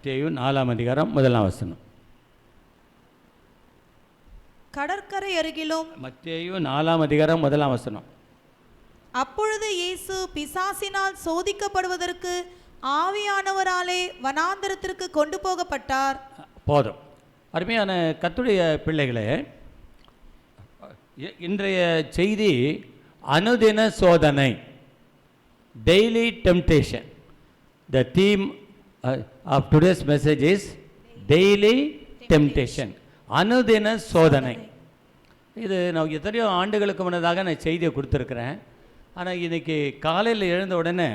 மத்தேயு 4ஆம் அதிகாரம் 1ஆம் வசனம். கடற்கரை அருகிலும். மத்தேயு 4ஆம் அதிகாரம் 1ஆம் வசனம். அப்பொழுது இயேசு பிசாசினால் சோதிக்கப்படுவதற்கு ஆவியானவராலே வனாந்தரத்திற்கு கொண்டு போகப்பட்டார். போதும். அருமையான கர்த்தருடைய பிள்ளைகளே, இன்றைய செய்தி அனுதின சோதனை, daily temptation. The theme of today's message is daily temptation. அனுதின சோதனை. இது நான் எத்தனையோ ஆண்டுகளுக்கு முன்னதாக நான் செய்தியை கொடுத்துருக்குறேன். ஆனால் இன்றைக்கி காலையில் எழுந்த உடனே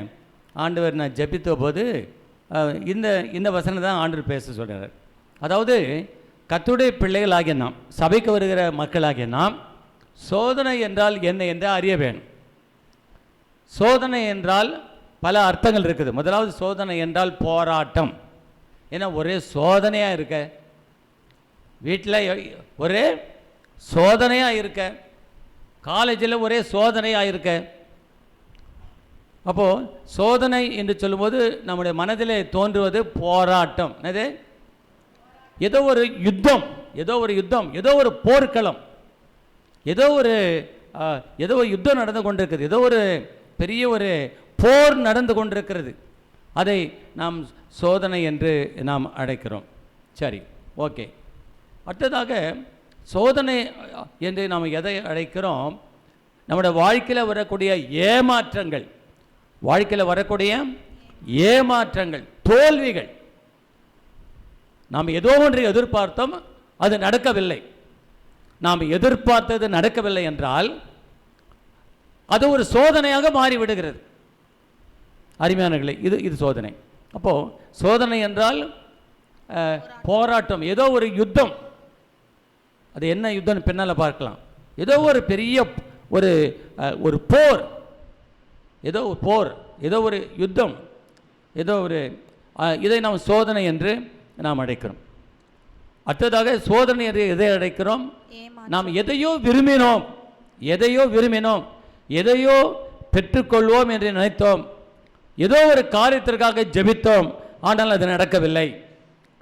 ஆண்டவர் நான் ஜெபித்த போது இந்த வசனம் தான் ஆண்டவர் பேச சொல்கிறார். அதாவது கர்த்தருடைய பிள்ளைகளாகிய நாம், சபைக்கு வருகிற மக்களாகிய நாம், சோதனை என்றால் என்ன என்று அறிய வேணும். சோதனை என்றால் பல அர்த்தங்கள் இருக்குது. முதலாவது, சோதனை என்றால் போராட்டம். ஏன்னா ஒரே சோதனையாக இருக்க, வீட்டில் ஒரே சோதனையாக இருக்க, காலேஜில் ஒரே சோதனையாக இருக்க. அப்போது சோதனை என்று சொல்லும்போது நம்முடைய மனதில் தோன்றுவது போராட்டம். என்னது? ஏதோ ஒரு யுத்தம், ஏதோ ஒரு போர்க்களம், ஏதோ ஒரு யுத்தம் நடந்து கொண்டிருக்குது, ஏதோ ஒரு பெரிய ஒரு போர் நடந்து கொண்டிருக்கிறது. அதை நாம் சோதனை என்று நாம் அழைக்கிறோம். சரி, ஓகே. அடுத்ததாக சோதனை என்று நாம் எதை அழைக்கிறோம்? நம்முடைய வாழ்க்கையில் வரக்கூடிய ஏமாற்றங்கள், தோல்விகள். நாம் ஏதோ ஒன்றை எதிர்பார்த்தோம், அது நடக்கவில்லை. நாம் எதிர்பார்த்தது நடக்கவில்லை என்றால் அது ஒரு சோதனையாக மாறிவிடுகிறது. அருமையானவர்களே, இது சோதனை. அப்போது சோதனை என்றால் போராட்டம், ஏதோ ஒரு யுத்தம். அது என்ன யுத்தம் பின்னால் பார்க்கலாம். ஏதோ ஒரு பெரிய ஒரு போர், ஏதோ ஒரு யுத்தம், இதை நாம் சோதனை என்று நாம் அழைக்கிறோம். அடுத்ததாக சோதனை என்று எதை அழைக்கிறோம்? நாம் எதையோ விரும்பினோம், எதையோ பெற்றுக்கொள்வோம் என்று நினைத்தோம், ஏதோ ஒரு காரியத்திற்காக ஜெபித்தோம், ஆனால் அது நடக்கவில்லை.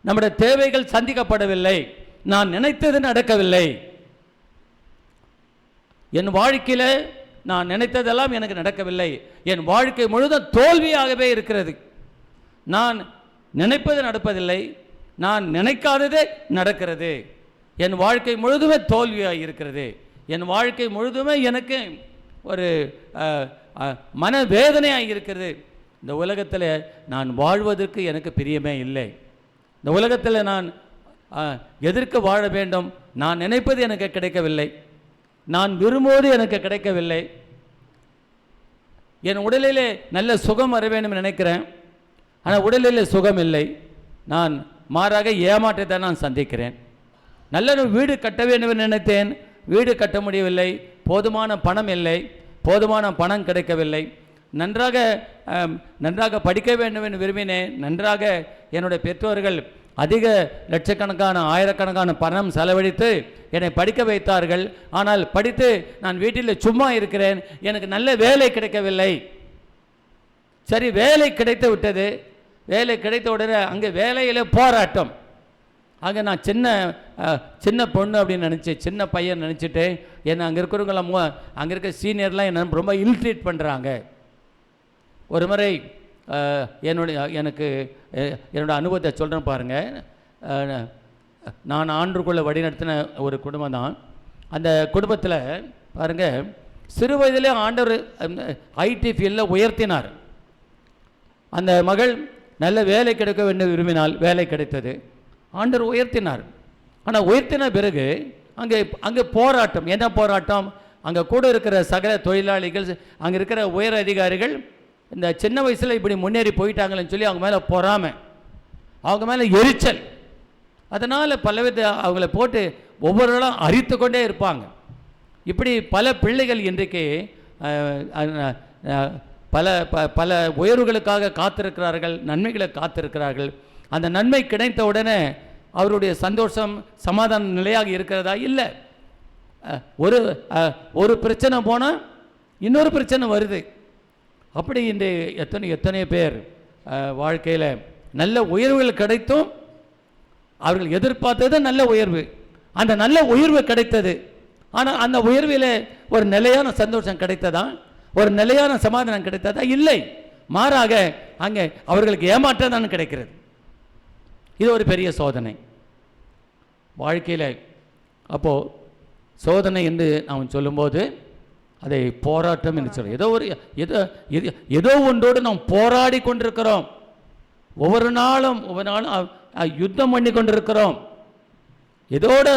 நம்முடைய தேவைகள் சந்திக்கப்படவில்லை, நான் நினைத்தது நடக்கவில்லை. என் வாழ்க்கையில் நான் நினைத்ததெல்லாம் எனக்கு நடக்கவில்லை. என் வாழ்க்கை முழுதும் தோல்வியாகவே இருக்கிறது. நான் நினைப்பது நடப்பதில்லை, நான் நினைக்காததே நடக்கிறது. என் வாழ்க்கை முழுதுமே தோல்வியாக இருக்கிறது. என் வாழ்க்கை முழுதுமே எனக்கு ஒரு மனவேதனையாக இருக்கிறது. இந்த உலகத்தில் நான் வாழ்வதற்கு எனக்கு பிரியமே இல்லை. இந்த உலகத்தில் நான் எதற்கு வாழ வேண்டும்? நான் நினைப்பது எனக்கு கிடைக்கவில்லை, நான் விரும்புவது எனக்கு கிடைக்கவில்லை. என் உடலிலே நல்ல சுகம் வர வேண்டும் நினைக்கிறேன், ஆனால் உடலில் சுகம் இல்லை. நான் மாறாக ஏமாற்றத்தை நான் சந்திக்கிறேன். நல்ல வீடு கட்ட வேண்டும் நினைத்தேன், வீடு கட்ட முடியவில்லை. போதுமான பணம் இல்லை, போதுமான பணம் கிடைக்கவில்லை. நன்றாக படிக்க வேண்டும் என்று விரும்பினேன். நன்றாக என்னுடைய பெற்றோர்கள் அதிக லட்சக்கணக்கான ஆயிரக்கணக்கான பணம் செலவழித்து என்னை படிக்க வைத்தார்கள். ஆனால் படித்து நான் வீட்டில் சும்மா இருக்கிறேன், எனக்கு நல்ல வேலை கிடைக்கவில்லை. சரி, வேலை கிடைத்து விட்டது. வேலை கிடைத்த உடனே அங்கே வேலையில் போராட்டம். அங்கே நான் சின்ன பொண்ணு அப்படின்னு நினச்சி, சின்ன பையன் நினச்சிட்டு என்னை அங்கே இருக்கிறவங்களாம், அங்கே இருக்க சீனியர்லாம் என்னை ரொம்ப இல்ட்ரீட் பண்ணுறாங்க. ஒரு முறை என்னோட அனுபவத்தை சொல்கிறேன் பாருங்கள். நான் ஆண்டுக்குள்ளே வழிநடத்தின ஒரு குடும்பம் தான். அந்த குடும்பத்தில் பாருங்கள், சிறு வயதிலே ஆண்டவர் ஐடி ஃபீல்டில் உயர்த்தினார். அந்த மகள் நல்ல வேலை கிடைக்க வேண்டும் விரும்பினால் வேலை கிடைத்தது, ஆண்டவர் உயர்த்தினார். ஆனால் உயர்த்தின பிறகு அங்கே போராட்டம். என்ன போராட்டம்? அங்கே கூட இருக்கிற சகல தொழிலாளிகள், அங்கே இருக்கிற உயர் அதிகாரிகள் இந்த சின்ன வயசில் இப்படி முன்னேறி போயிட்டாங்களேன்னு சொல்லி அவங்க மேலே பொறாமை, அவங்க மேலே எரிச்சல். அதனால் பலவித அவங்கள போட்டு ஒவ்வொரு நாளும் அரித்து கொண்டே இருப்பாங்க. இப்படி பல பிள்ளைகள் இன்றைக்கு பல உயர்வுகளுக்காக காத்திருக்கிறார்கள், நன்மைகளை காத்திருக்கிறார்கள். அந்த நன்மை கிடைத்த உடனே அவருடைய சந்தோஷம் சமாதான நிலையாக இருக்கிறதா? இல்லை. ஒரு பிரச்சனை போனால் இன்னொரு பிரச்சனை வருது. அப்படி இந்த எத்தனை பேர் வாழ்க்கையில் நல்ல உயர்வுகள் கிடைத்தும் அவர்கள் எதிர்பார்த்தது நல்ல உயர்வு, அந்த நல்ல உயர்வு கிடைத்தது. ஆனால் அந்த உயர்வில் ஒரு நிலையான சந்தோஷம் கிடைத்ததா, ஒரு நிலையான சமாதானம் கிடைத்ததா? இல்லை, மாறாக அங்கே அவர்களுக்கு ஏமாற்றம் தான் கிடைக்கிறது. இது ஒரு பெரிய சோதனை வாழ்க்கையில். அப்போது சோதனை என்று நாம் சொல்லும்போது அதை போராட்டம் என்று சொல்கிறோம். ஏதோ ஒன்றோடு நாம் போராடி கொண்டிருக்கிறோம். ஒவ்வொரு நாளும் யுத்தம் பண்ணி கொண்டிருக்கிறோம். இதோட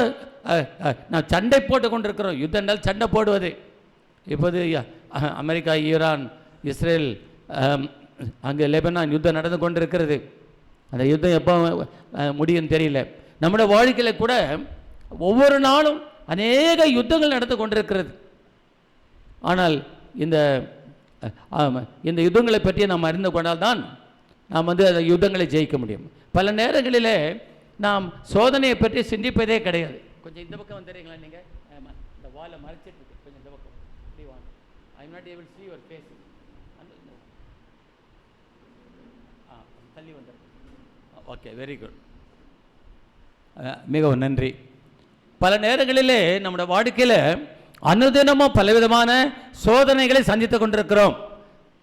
நான் சண்டை போட்டு கொண்டிருக்கிறோம். யுத்தம் என்றால் சண்டை போடுவது. இப்போது அமெரிக்கா, ஈரான், இஸ்ரேல், அங்கே லெபனான் யுத்தம் நடந்து கொண்டிருக்கிறது. அந்த யுத்தம் எப்போ முடியும்னு தெரியல. நம்முடைய வாழ்க்கையில் கூட ஒவ்வொரு நாளும் அநேக யுத்தங்கள் நடந்து கொண்டிருக்கிறது. ஆனால் இந்த யுத்தங்களை பற்றி நாம் அறிந்து கொண்டால்தான் நாம் அந்த யுத்தங்களை ஜெயிக்க முடியும். பல நேரங்களில் நாம் சோதனையை பற்றி சிந்திப்பதே கிடையாது. கொஞ்சம் இந்த பக்கம் வந்துடுறீங்களா நீங்கள்? இந்த வாலை மறைச்சிட்டு இருக்கு, கொஞ்சம் இந்த பக்கம் இப்படி வாங்க. I am not able to see your face. தள்ளி வந்துடுங்க. ஓகே, வெரி குட், மிகவும் நன்றி. பல நேரங்களிலே நம்முடைய வாழ்க்கையில் அனுதினமும் பலவிதமான சோதனைகளை சந்தித்து கொண்டிருக்கிறோம்.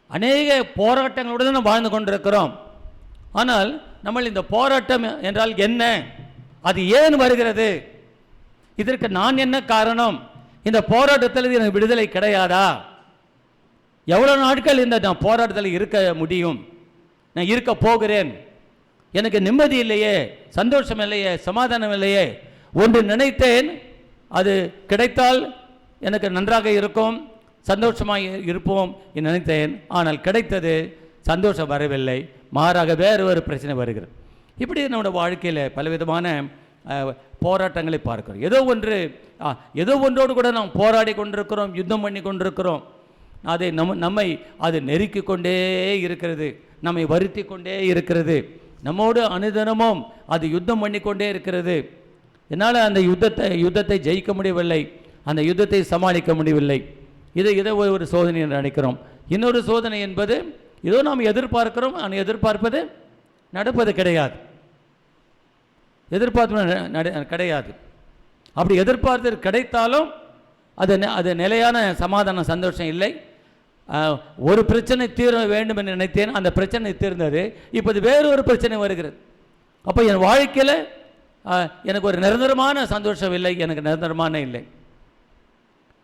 அநேக போராட்டங்களுடன் நாம் வாழ்ந்து கொண்டிருக்கிறோம். ஆனால் நம்ம இந்த போராட்டம் என்றால் என்ன, அது ஏன் வருகிறது, இதற்கு நான் என்ன காரணம், இந்த போராட்டத்தில் எனக்கு விடுதலை கிடையாதா, எவ்வளோ நாட்கள் இந்த நான் போராட்டத்தில் இருக்க முடியும், நான் இருக்க போகிறேன், எனக்கு நிம்மதி இல்லையே, சந்தோஷம் இல்லையே, சமாதானம் இல்லையே, ஒன்று நினைத்தேன் அது கிடைத்தால் எனக்கு நன்றாக இருக்கும், சந்தோஷமாக இருப்போம் என்று நினைத்தேன். ஆனால் கிடைத்தது சந்தோஷம் வரவில்லை, மாறாக வேறு ஒரு பிரச்சனை வருகிறது. இப்படி நம்முடைய வாழ்க்கையில் பலவிதமான போராட்டங்களை பார்க்கிறோம். ஏதோ ஒன்றோடு கூட நாம் போராடி கொண்டிருக்கிறோம், யுத்தம் பண்ணி கொண்டிருக்கிறோம். அதை நம்மை அது நெருக்கி கொண்டே இருக்கிறது, நம்மை வருத்தி கொண்டே இருக்கிறது, நம்மோடு அனுதினமும் அது யுத்தம் பண்ணி கொண்டே இருக்கிறது. என்னால் அந்த யுத்தத்தை ஜெயிக்க முடியவில்லை, அந்த யுத்தத்தை சமாளிக்க முடியவில்லை. இதை ஒரு சோதனை என்று நினைக்கிறோம். இன்னொரு சோதனை என்பது ஏதோ நாம் எதிர்பார்க்கிறோம், ஆனால் எதிர்பார்ப்பது நடப்பது கிடையாது, எதிர்பார்ப்பு கிடையாது. அப்படி எதிர்பார்த்து கிடைத்தாலும் அது நிலையான சமாதான சந்தோஷம் இல்லை. ஒரு பிரச்சனை தீர வேண்டும் என்று நினைத்தேன், அந்த பிரச்சனை தீர்ந்தது, இப்போது வேறு ஒரு பிரச்சனை வருகிறது. அப்போ என் வாழ்க்கையில் எனக்கு ஒரு நிரந்தரமான சந்தோஷம் இல்லை, எனக்கு நிரந்தரமான இல்லை.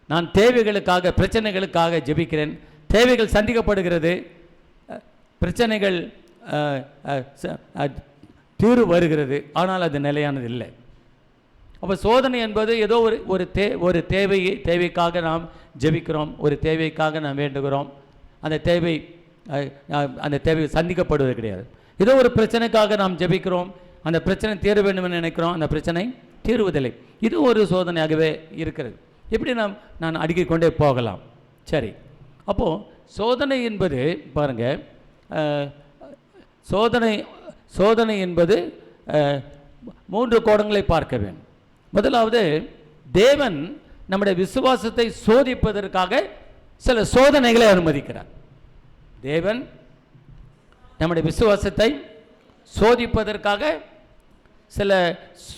நான் தேவைகளுக்காக, பிரச்சனைகளுக்காக ஜெபிக்கிறேன், தேவைகள் சந்திக்கப்படுகிறது, பிரச்சனைகள் தீர்வு வருகிறது, ஆனால் அது நிலையானது இல்லை. அப்போ சோதனை என்பது ஏதோ ஒரு தேவைக்காக நாம் ஜெபிக்கிறோம், ஒரு தேவைக்காக நாம் வேண்டுகிறோம், அந்த தேவை சந்திக்கப்படுவது கிடையாது. ஏதோ ஒரு பிரச்சனைக்காக நாம் ஜெபிக்கிறோம், அந்த பிரச்சனை தீர வேண்டும் என்று நினைக்கிறோம், அந்த பிரச்சனை தீர்வதில்லை. இது ஒரு சோதனையாகவே இருக்கிறது. இப்படி நான் அடுக்கிக் கொண்டே போகலாம். சரி, அப்போது சோதனை என்பது பாருங்கள், சோதனை என்பது 3 கோணங்களை பார்க்க வேண்டும். முதலாவது, தேவன் நம்முடைய விசுவாசத்தை சோதிப்பதற்காக சில சோதனைகளை அனுமதிக்கிறார். தேவன் நம்முடைய விசுவாசத்தை சோதிப்பதற்காக சில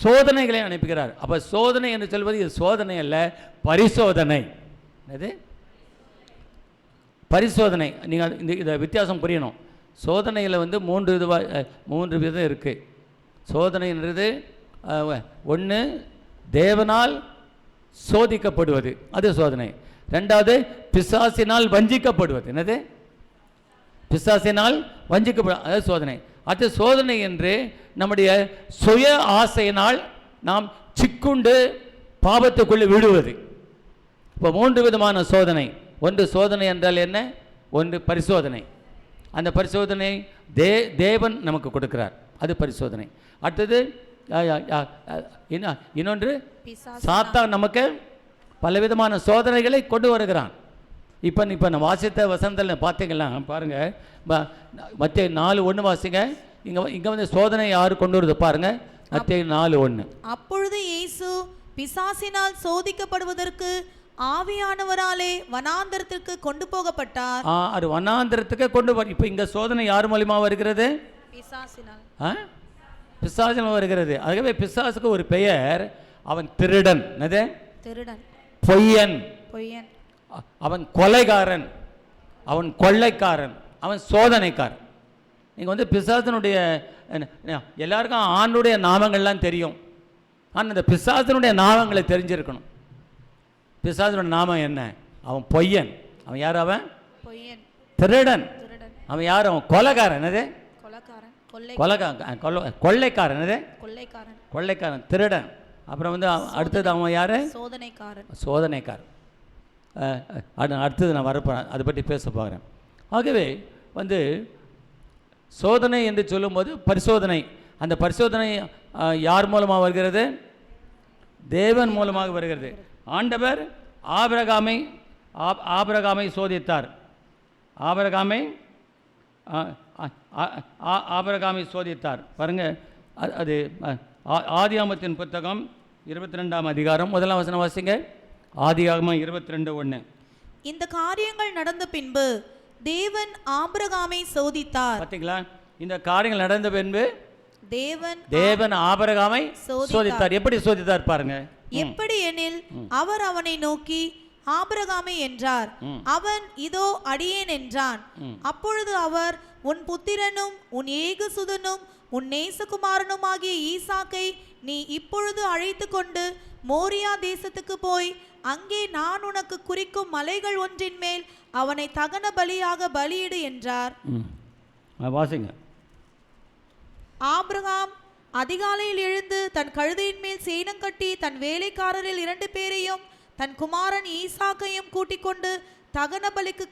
சோதனைகளை அனுப்புகிறார். அப்போ சோதனை என்று சொல்வது இது சோதனை அல்ல, பரிசோதனை. அது பரிசோதனை. நீங்கள் இந்த வித்தியாசம் புரியணும். சோதனையில் 3 விதம் இருக்குது. சோதனைன்றது ஒன்று தேவனால் சோதிக்கப்படுவது, அது சோதனை. 2வது பிசாசினால் வஞ்சிக்கப்படுவது. என்னது? பிசாசினால் வஞ்சிக்கப்படுவது, அது சோதனை. அது சோதனை என்று நம்முடைய சுய ஆசையினால் நாம் சிக்குண்டு பாவத்துக்குள்ளே விடுவது. இப்போ 3 விதமான சோதனை. ஒன்று சோதனை என்றால் என்ன? ஒன்று பரிசோதனை. அந்த பரிசோதனை தேவன் நமக்கு கொடுக்கிறார், அது பரிசோதனை. அடுத்தது இன்னொன்று சாத்தான் நமக்கு பலவிதமான சோதனைகளை கொண்டு வருகிறான். இப்போ நான் வாசித்த வசனத்தில் பார்த்தீங்களா, பாருங்கள், மத்திய 4:1 வாசிங்க. இங்கே சோதனை யார் கொண்டு வருது பாருங்கள், மத்திய 4:1. அப்பொழுது இயேசு பிசாசினால் சோதிக்கப்படுவதற்கு ஆவியானவராலே வனாந்தரத்திற்கு கொண்டு போகப்பட்டார். அது வனாந்தரத்துக்கு கொண்டு இப்போ இங்கே சோதனை யார் மூலமா வருகிறது? பிசாசினால். பிசாசினால் வருகிறது. ஆகவே பிசாசுக்கு ஒரு பெயர், அவன் திருடன், என்னது? திருடன், பொய்யன், பொய்யன், அவன் கொலைகாரன், அவன் கொள்ளைக்காரன், அவன் சோதனைக்காரன். நீங்கள் வந்து பிசாசனுடைய எல்லாருக்கும் ஆண்டுடைய நாமங்கள்லாம் தெரியும். ஆனால் இந்த பிசாசனுடைய நாமங்களை தெரிஞ்சிருக்கணும். பிசாசனுடைய நாமம் என்ன? அவன் பொய்யன். அவன் யார்? அவன் பொய்யன். திருடன். திருடன். அவன் யார்? அவன் கொலைகாரன், என்னது? கொலைக்காரன், கொள்ளைக்காரன், என்னது? கொள்ளைக்காரன், கொள்ளைக்காரன், திருடன். அப்புறம் வந்து அடுத்தது அவன் யார்? சோதனைக்காரன். சோதனைக்காரன். அடுத்தது நான் வரப்போகிறேன், அதை பற்றி பேச போகிறேன். ஆகவே வந்து சோதனை என்று சொல்லும்போது பரிசோதனை. அந்த பரிசோதனை யார் மூலமாக வருகிறது? தேவன் மூலமாக வருகிறது. ஆண்டவர் ஆபிரகாமை சோதித்தார். ஆபிரகாமை சோதித்தார். பாருங்க, அது ஆதியாகமத்தின் புத்தகம் 22ஆம் அதிகாரம் 1ஆம் வசனம் வாசிங்க. ஆதியாகமம் 22:1. இந்த காரியங்கள் நடந்த பின்பு தேவன் ஆபிரகாமை சோதித்தார். பார்த்தீங்களா? இந்த காரியங்கள் நடந்த பின்பு தேவன் ஆபிரகாமை சோதித்தார். எப்படி சோதித்தார் பாருங்க. எப்படி எனில், அவர் அவனை நோக்கி ஆபிரகாமை என்றார். அவன் இதோ அடியேன் என்றான். அப்பொழுது அவர், உன் புத்திரனும் உன் ஏகசுதனும் உன் நேசகுமாரனுமாகிய ஈசாக்கை நீ இப்பொழுது அழைத்து கொண்டு மோரியா தேசத்துக்கு போய் அங்கே நான் உனக்கு குறிக்கும் மலைகள் ஒன்றின் மேல் அவனை தகன பலியாக பலியிடு என்றார். வாசிங்க. ஆபிரகாம் அதிகாலையில் எழுந்து தன் கழுதையின் மேல் சேணம் கட்டி தன் வேலைக்காரரில் 2 பேரையும் தன் குமாரன் ஈசாக்கையும் கூட்டிக் கொண்டு தகன பலிக்கு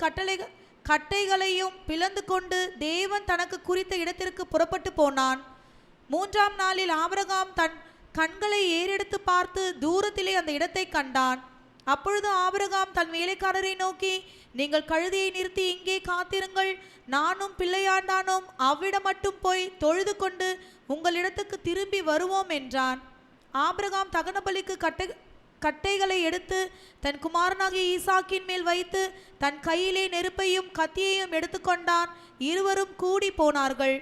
கட்டைகளையும் பிளந்து கொண்டு தேவன் தனக்கு குறித்த இடத்திற்கு புறப்பட்டு போனான். 3ஆம் நாளில் ஆபிரகாம் தன் கண்களை ஏறெடுத்து பார்த்து தூரத்திலே அந்த இடத்தை கண்டான். அப்பொழுது ஆபிரகாம் தன் வேலைக்காரரை நோக்கி, நீங்கள் கழுதையை நிறுத்தி இங்கே காத்திருங்கள், நானும் பிள்ளையாண்டானும் அவ்விடம் மட்டும் போய் தொழுது கொண்டு உங்களிடத்துக்கு திரும்பி வருவோம் என்றான். ஆபிரகாம் தகன பலிக்கு கட்டைகளை எடுத்து தன் குமாரனாகிய ஈசாக்கின் மேல் வைத்து தன் கையிலே நெருப்பையும் கத்தியையும் எடுத்துக்கொண்டான். இருவரும் கூடி போனார்கள்.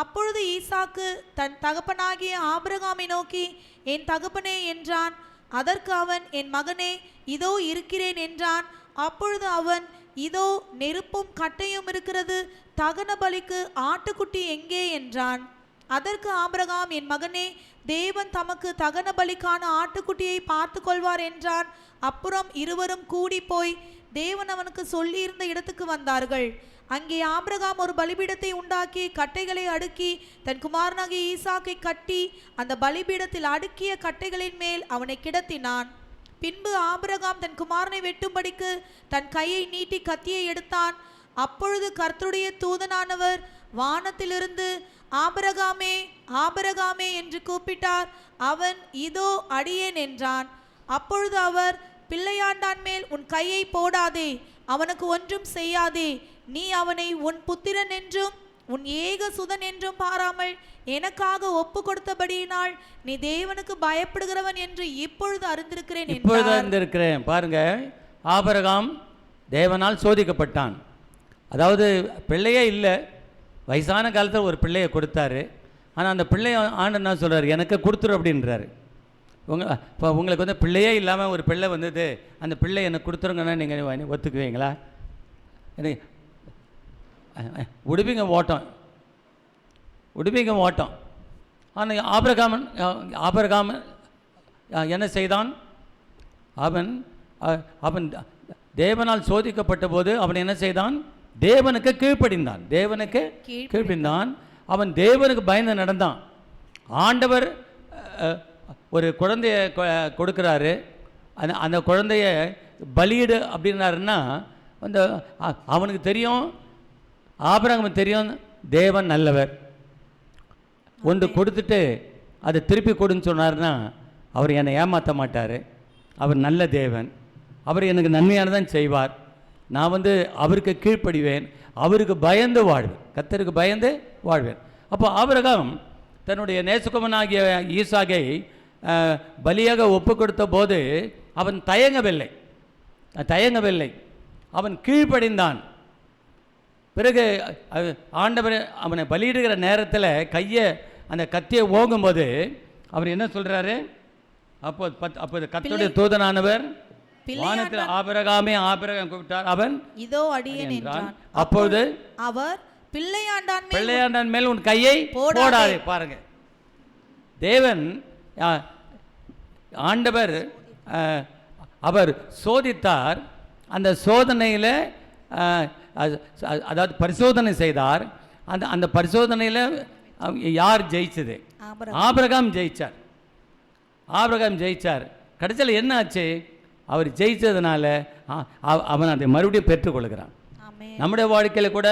அப்பொழுது ஈசாக்கு தன் தகப்பனாகிய ஆபிரகாமை நோக்கி, என் தகப்பனே என்றான். அதற்கு அவன், என் மகனே, இதோ இருக்கிறேன் என்றான். அப்பொழுது அவன், இதோ நெருப்பும் கட்டையும் இருக்கிறது, தகன பலிக்கு ஆட்டுக்குட்டி எங்கே என்றான். அதற்கு ஆபிரகாம், என் மகனே, தேவன் தமக்கு தகன பலிக்கான ஆட்டுக்குட்டியை பார்த்து கொள்வார் என்றான். அப்புறம் இருவரும் கூடி போய் தேவன் அவனுக்கு சொல்லியிருந்த இடத்துக்கு வந்தார்கள். அங்கே ஆபிரகாம் ஒரு பலிபீடத்தை உண்டாக்கி கட்டைகளை அடுக்கி தன் குமாரனாகிய ஈசாக்கை கட்டி அந்த பலிபீடத்தில் அடுக்கிய கட்டைகளின் மேல் அவனை கிடத்தினான். பின்பு ஆபிரகாம் தன் குமாரனை வெட்டும்படிக்கு தன் கையை நீட்டி கத்தியை எடுத்தான். அப்பொழுது கர்த்தருடைய தூதனானவர் வானத்திலிருந்து, ஆபிரகாமே, ஆபிரகாமே என்று கூப்பிட்டார். அவன், இதோ அடியேன் என்றான். அப்பொழுது அவர், பிள்ளையாண்டான் மேல் உன் கையை போடாதே, அவனுக்கு ஒன்றும் செய்யாதே. நீ அவனை உன் புத்திரன் என்றும் உன் ஏக சுதன் என்றும் பாராமல் எனக்காக ஒப்பு கொடுத்தபடியினால் நீ தேவனுக்கு பயப்படுகிறவன் என்று இப்பொழுது அறிந்திருக்கிறேன். பாருங்க, ஆபிரகாம் தேவனால் சோதிக்கப்பட்டான். அதாவது பிள்ளையே இல்லை, வயசான காலத்தில் ஒரு பிள்ளையை கொடுத்தாரு. ஆனால் அந்த பிள்ளைய ஆண்டவர் என்ன சொல்கிறார், எனக்கு கொடுத்துரு அப்படின்றாரு. இப்போ உங்களுக்கு வந்து பிள்ளையே இல்லாமல் ஒரு பிள்ளை வந்தது, அந்த பிள்ளை எனக்கு கொடுத்துருங்கன்னா நீங்கள் ஒத்துக்குவீங்களா? உடுப்பிங்க ஓட்டம். ஆனால் ஆபிரகாம் என்ன செய்தான்? அவன் தேவனால் சோதிக்கப்பட்ட போது அவன் என்ன செய்தான்? தேவனுக்கு கீழ்ப்படிந்தான். அவன் தேவனுக்கு பயந்து நடந்தான். ஆண்டவர் ஒரு குழந்தைய கொடுக்குறாரு. அந்த குழந்தைய பலியிடு அப்படின்னாருன்னா வந்து அவனுக்கு தெரியும், ஆபிரகாமுக்கு தெரியும் தேவன் நல்லவர். ஒன்று கொடுத்துட்டு அதை திருப்பி கொடுன்னு சொன்னார்னா அவர் என்னை ஏமாற்ற மாட்டார். அவர் நல்ல தேவன், அவர் எனக்கு நன்மையானதான் செய்வார். நான் வந்து அவருக்கு கீழ்ப்படிவேன், அவருக்கு பயந்து வாழ்வேன், கர்த்தருக்கு பயந்து வாழ்வேன். அப்போ ஆபிரகாம் தன்னுடைய நேசகுமாரனாகிய ஈசாக்கை பலியாக ஒப்பு கொடுத்த போது அவன் தயங்கவில்லை, அவன் கீழ்ப்படிந்தான். பிறகு ஆண்டவர் அவனை பலியிடுகிற நேரத்தில் கையை அந்த கத்தியை ஓங்கும்போது அவர் என்ன சொல்கிறாரு? அப்போது கர்த்தருடைய தூதனானவர் வானத்தில் ஆபிரகாமே ஆபிரகாம் கூப்பிட்டார். அவன் இதோ அடியேன் என்றான். அப்பொழுது அவர் பிள்ளையாண்டான் மேல் உன் கையை போடாதே. பாருங்க, தேவன் ஆண்டவர் அவர் சோதித்தார். அந்த சோதனையில் அதாவது பரிசோதனை செய்தார். அந்த பரிசோதனையில் யார் ஜெயிச்சது? ஆபிரகாம் ஜெயிச்சார். ஆபிரகாம் ஜெயிச்சார். கடைசியில் என்ன ஆச்சு? அவர் ஜெயிச்சதுனால அவன் அதை மறுபடியும் பெற்றுக்கொள்கிறான். நம்முடைய வாழ்க்கையில் கூட